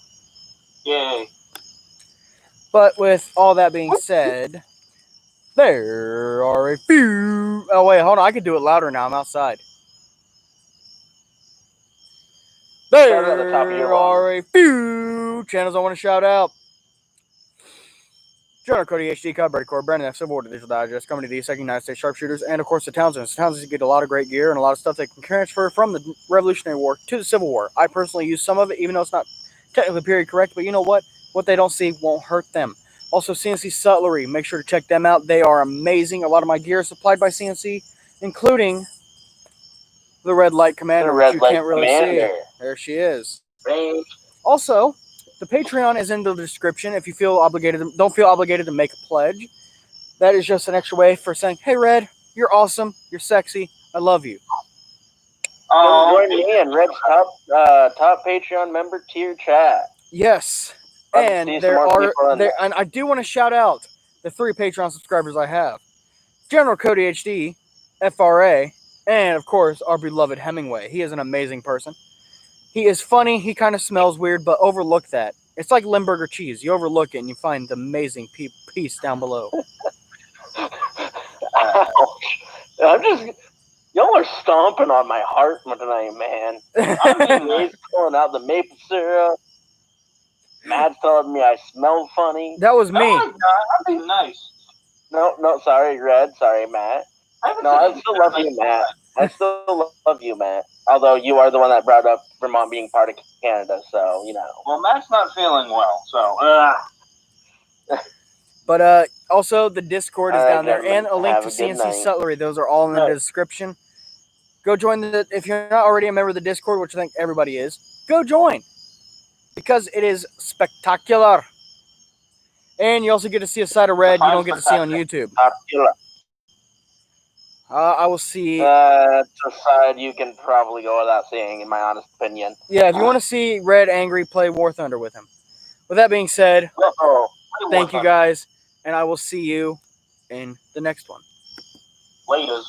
Yay. But with all that being said, there are a few... Oh, wait, hold on. I can do it louder now. I'm outside. Shout out at the top of your There are a few channels I want to shout out. General Cody HD, Cub Corps, Brandon F. Civil War Digital Digest, coming to the second United States Sharpshooters, and of course the Townsends. The Townsends get a lot of great gear and a lot of stuff they can transfer from the Revolutionary War to the Civil War. I personally use some of it, even though it's not technically period correct, but you know what? What they don't see won't hurt them. Also, CNC Sutlery, make sure to check them out. They are amazing. A lot of my gear is supplied by CNC, including the Red Light Commander, which you can't really see. There she is. Range. Also, the Patreon is in the description. If you feel obligated, don't feel obligated to make a pledge. That is just an extra way for saying, "Hey, Red, you're awesome. You're sexy. I love you." Join me in Red's top Patreon member tier chat. Yes, Love to and see some there more are people in there, and I do want to shout out the 3 Patreon subscribers I have: General Cody HD, FRA, and of course our beloved Hemingway. He is an amazing person. He is funny. He kind of smells weird, but overlook that. It's like Limburger cheese. You overlook it and you find the amazing piece down below. Y'all are stomping on my heart tonight, man. I'm he's pulling out the maple syrup. Matt's telling me I smell funny. That was me. Oh my god, I'm being nice. No, sorry, Red. Sorry, Matt. No, I still love you, Matt. I still love you, Matt. Although you are the one that brought up Vermont being part of Canada, so, you know. Well, Matt's not feeling well, so. But also the Discord is All right, down there, gentlemen, and a link have to a good CNC night. Sutlery. Those are all in the Right. description. Go join if you're not already a member of the Discord, which I think everybody is. Go join because it is spectacular. And you also get to see a side of Red you don't get to see on YouTube. I will see. That's a side you can probably go without seeing, in my honest opinion. Yeah, if you want to see Red Angry play War Thunder with him. With that being said, thank you guys, and I will see you in the next one. Laters.